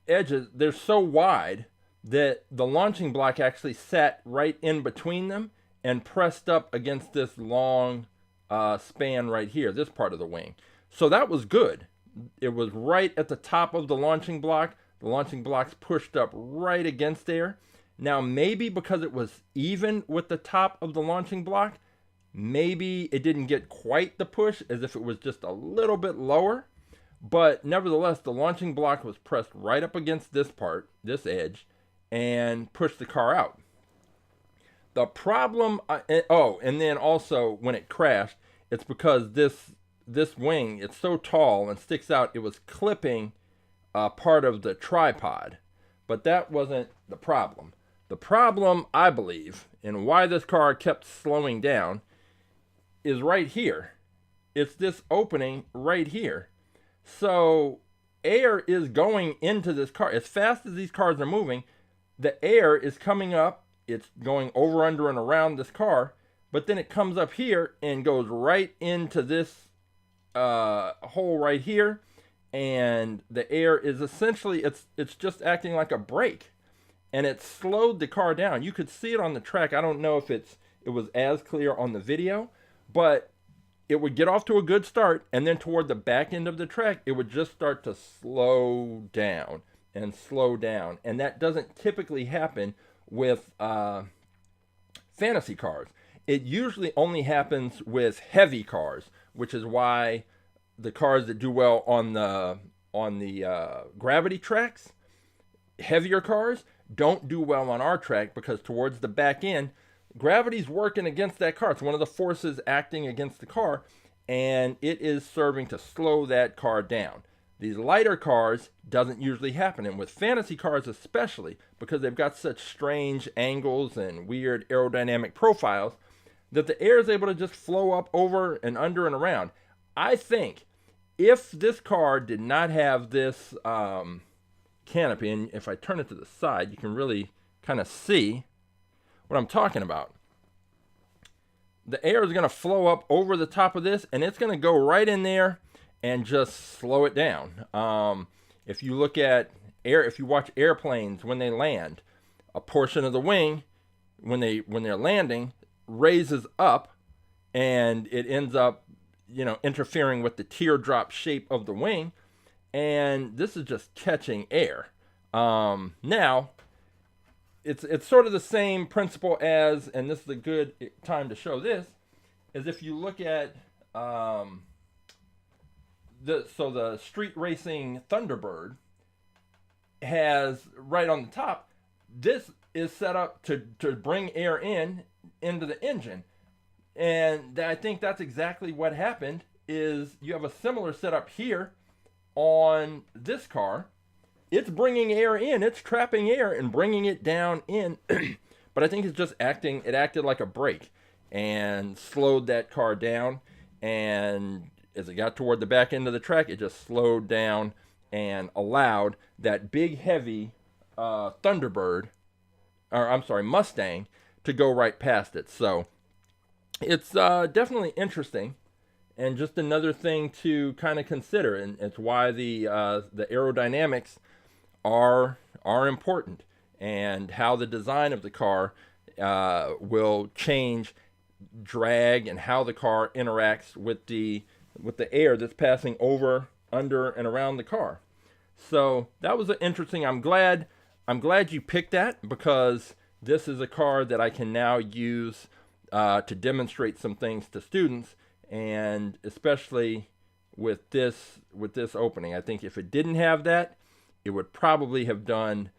edges, they're so wide that the launching block actually sat right in between them and pressed up against this long span right here, this part of the wing. So that was good. It was right at the top of the launching block. The launching block's pushed up right against there. Now, maybe because it was even with the top of the launching block, maybe it didn't get quite the push as if it was just a little bit lower. But nevertheless, the launching block was pressed right up against this part, this edge, and pushed the car out. The problem, and then also when it crashed, it's because this wing, it's so tall and sticks out, it was clipping part of the tripod. But that wasn't the problem. The problem, I believe, and why this car kept slowing down, is right here. It's this opening right here. So air is going into this car. As fast as these cars are moving, the air is coming up. It's going over, under, and around this car. But then it comes up here and goes right into this hole right here. And the air is essentially, it's just acting like a brake. And it slowed the car down. You could see it on the track. I don't know if it was as clear on the video, but it would get off to a good start, and then toward the back end of the track, it would just start to slow down and slow down. And that doesn't typically happen with fantasy cars. It usually only happens with heavy cars, which is why the cars that do well on the gravity tracks, heavier cars don't do well on our track because towards the back end, gravity's working against that car. It's one of the forces acting against the car, and it is serving to slow that car down. These lighter cars doesn't usually happen, and with fantasy cars especially, because they've got such strange angles and weird aerodynamic profiles, that the air is able to just flow up over and under and around. I think if this car did not have this canopy, and if I turn it to the side, you can really kind of see what I'm talking about. The air is going to flow up over the top of this, and it's going to go right in there and just slow it down. If you look at if you watch airplanes when they land, a portion of the wing when they're landing raises up, and it ends up, interfering with the teardrop shape of the wing, and this is just catching air. Now, it's sort of the same principle as, and this is a good time to show this, is if you look at the street racing Thunderbird has right on the top, this is set up to bring air into the engine. And I think that's exactly what happened, is you have a similar setup here on this car. It's bringing air in, it's trapping air and bringing it down in. But I think it's just it acted like a brake and slowed that car down. And as it got toward the back end of the track, it just slowed down and allowed that big, heavy Mustang to go right past it. So it's definitely interesting, and just another thing to kind of consider, and it's why the aerodynamics are important, and how the design of the car will change drag and how the car interacts with the air that's passing over, under, and around the car. So that was interesting. I'm glad you picked that, because this is a car that I can now use to demonstrate some things to students, and especially with this opening. I think if it didn't have that, it would probably have done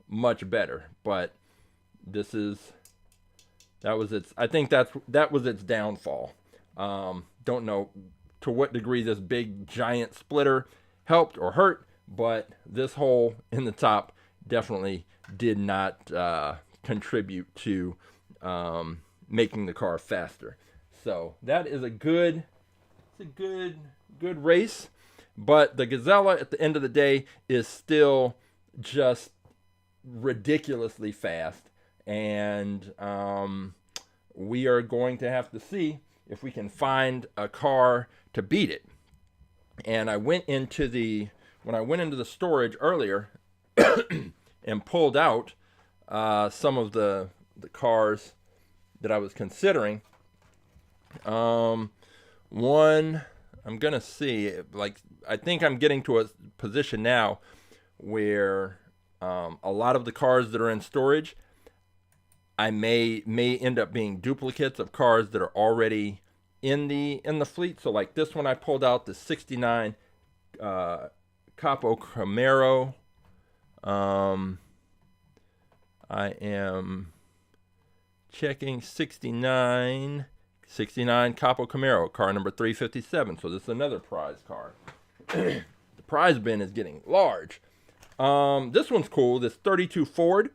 much better. But I think that was its downfall. Don't know to what degree this big giant splitter helped or hurt, but this hole in the top definitely did not contribute to making the car faster. So that is a good race. But the Gazella at the end of the day is still just ridiculously fast, and we are going to have to see if we can find a car to beat it. And when I went into the storage earlier and pulled out some of the cars that I was considering, one, I'm gonna see, I think I'm getting to a position now where a lot of the cars that are in storage, I may end up being duplicates of cars that are already in the fleet. So like this one, I pulled out the 69 Capo Camaro. I am checking 69 Capo Camaro, car number 357. So this is another prize car. The prize bin is getting large. This one's cool. This 32 Ford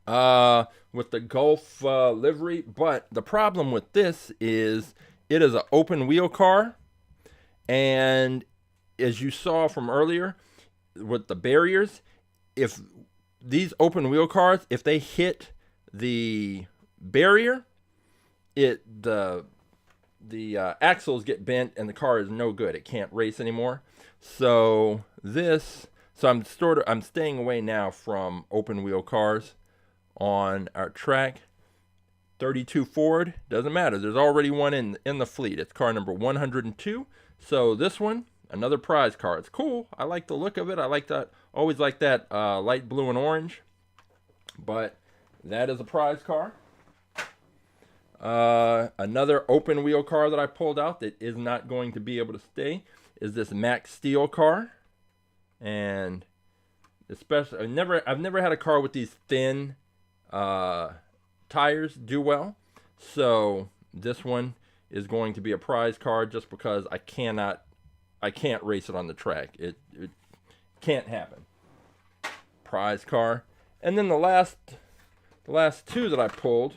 with the Gulf livery. But the problem with this is it is an open wheel car. And as you saw from earlier with the barriers, if these open wheel cars, if they hit the barrier, the axles get bent and the car is no good. It can't race anymore. So I'm staying away now from open wheel cars on our track. 32 Ford, doesn't matter. There's already one in the fleet. It's car number 102. So this one, another prize car. It's cool. I like the look of it. I like that. Always like that light blue and orange. But that is a prize car. Another open wheel car that I pulled out that is not going to be able to stay is this Max Steel car. And especially I've never had a car with these thin tires do well. So this one is going to be a prize car just because I can't race it on the track. It can't happen. Prize car. And then the last two that I pulled,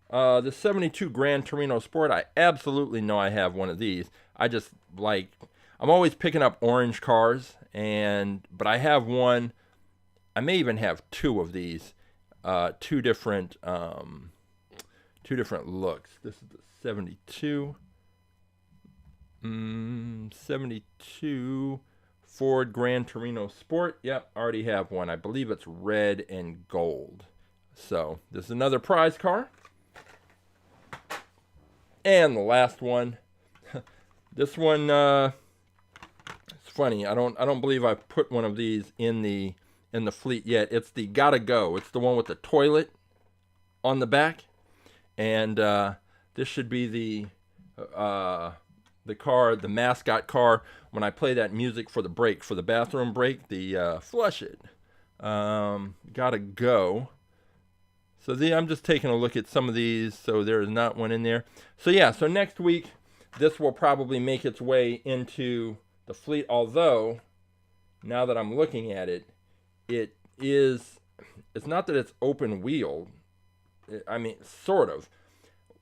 the 72 Gran Torino Sport. I absolutely know I have one of these. I'm always picking up orange cars, but I have one. I may even have two of these, two different looks. This is the 72 Ford Gran Torino Sport. Yep, already have one. I believe it's red and gold. So this is another prize car. And the last one. This one, it's funny. I don't believe I've put one of these in the fleet yet. It's the Gotta Go. It's the one with the toilet on the back. And this should be the car, the mascot car, when I play that music for the break, for the bathroom break, the flush it. Gotta Go. So I'm just taking a look at some of these, so there is not one in there. So yeah, so next week, this will probably make its way into the fleet, although, now that I'm looking at it, it's not that it's open wheel. I mean, sort of.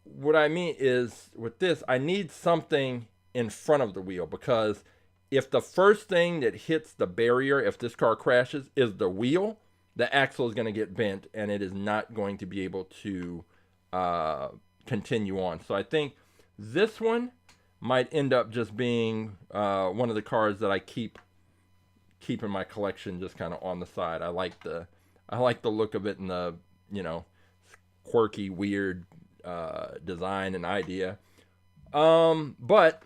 What I mean is, with this, I need something in front of the wheel, because if the first thing that hits the barrier, if this car crashes, is the wheel, the axle is going to get bent, and it is not going to be able to continue on. So I think this one might end up just being one of the cars that I keep in my collection, just kind of on the side. I like the look of it, and the, quirky, weird design and idea. But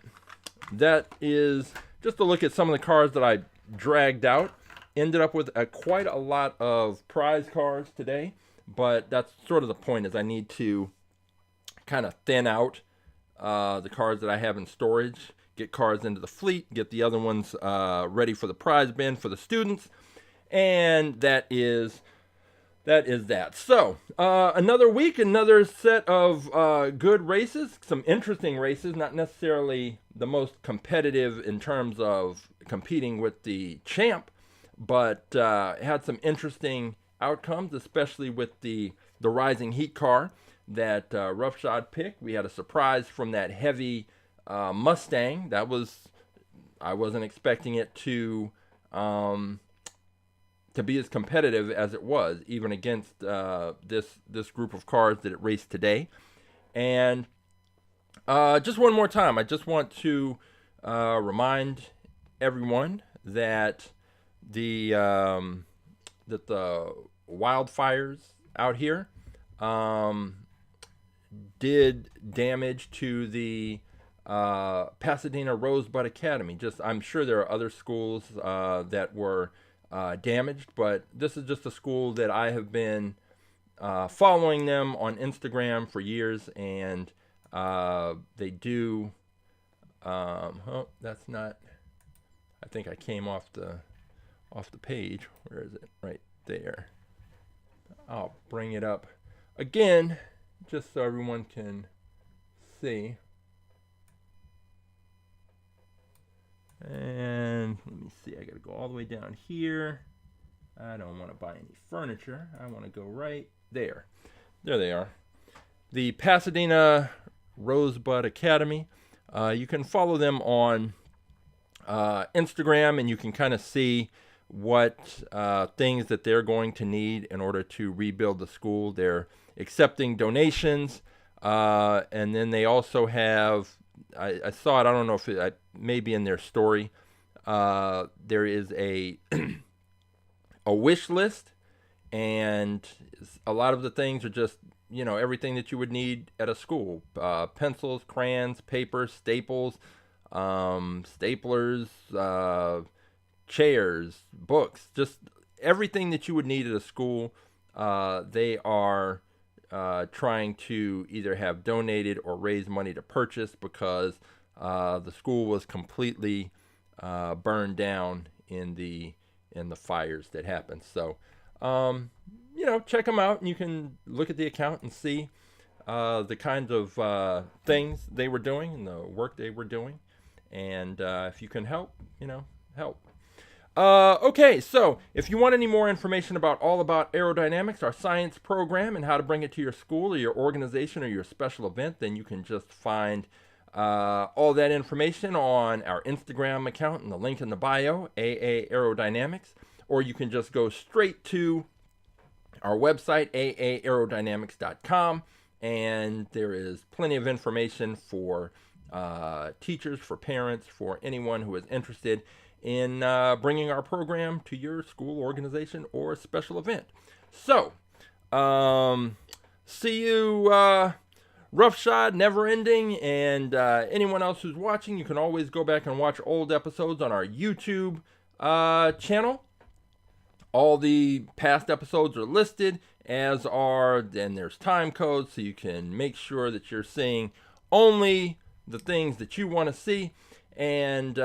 that is just a look at some of the cars that I dragged out. Ended up with quite a lot of prize cars today, but that's sort of the point, is I need to kind of thin out the cars that I have in storage, get cars into the fleet, get the other ones ready for the prize bin for the students, and that is that. So another week, another set of good races, some interesting races, not necessarily the most competitive in terms of competing with the champ, but had some interesting outcomes, especially with the Rising Heat car that Roughshod picked. We had a surprise from that heavy Mustang. I wasn't expecting it to be as competitive as it was, even against this group of cars that it raced today. And just one more time, I just want to remind everyone that the wildfires out here did damage to the Pasadena Rosebud Academy. I'm sure there are other schools that were damaged, but this is just a school that I have been following them on Instagram for years, and they do. Oh, that's not. I think I came off the page. Where is it? Right there. I'll bring it up again, just so everyone can see. And let me see, I gotta go all the way down here. I don't want to buy any furniture. I want to go right there. There they are. The Pasadena Rosebud Academy. You can follow them on Instagram, and you can kind of see what things that they're going to need in order to rebuild the school. They're accepting donations, and then they also have, I saw it, I don't know if it may be in their story, there is a a wish list, and a lot of the things are just, everything that you would need at a school. Pencils, crayons, paper, staples, staplers, chairs, books, just everything that you would need at a school. They are trying to either have donated or raise money to purchase, because the school was completely burned down in the in the fires that happen. So, you know, check them out, and you can look at the account and see the kinds of things they were doing and the work they were doing. And if you can help, you know, help. Okay, so if you want any more information about All About Aerodynamics, our science program, and how to bring it to your school or your organization or your special event, then you can just find all that information on our Instagram account and the link in the bio, AA Aerodynamics, or you can just go straight to our website, aaerodynamics.com, and there is plenty of information for teachers, for parents, for anyone who is interested in bringing our program to your school, organization, or special event. So, see you roughshod, never ending, and anyone else who's watching, you can always go back and watch old episodes on our YouTube channel. All the past episodes are listed, as are, then there's time codes, so you can make sure that you're seeing only the things that you want to see. And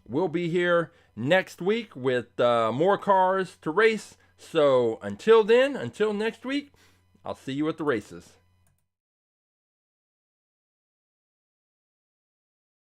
we'll be here next week with more cars to race. So until then, until next week, I'll see you at the races.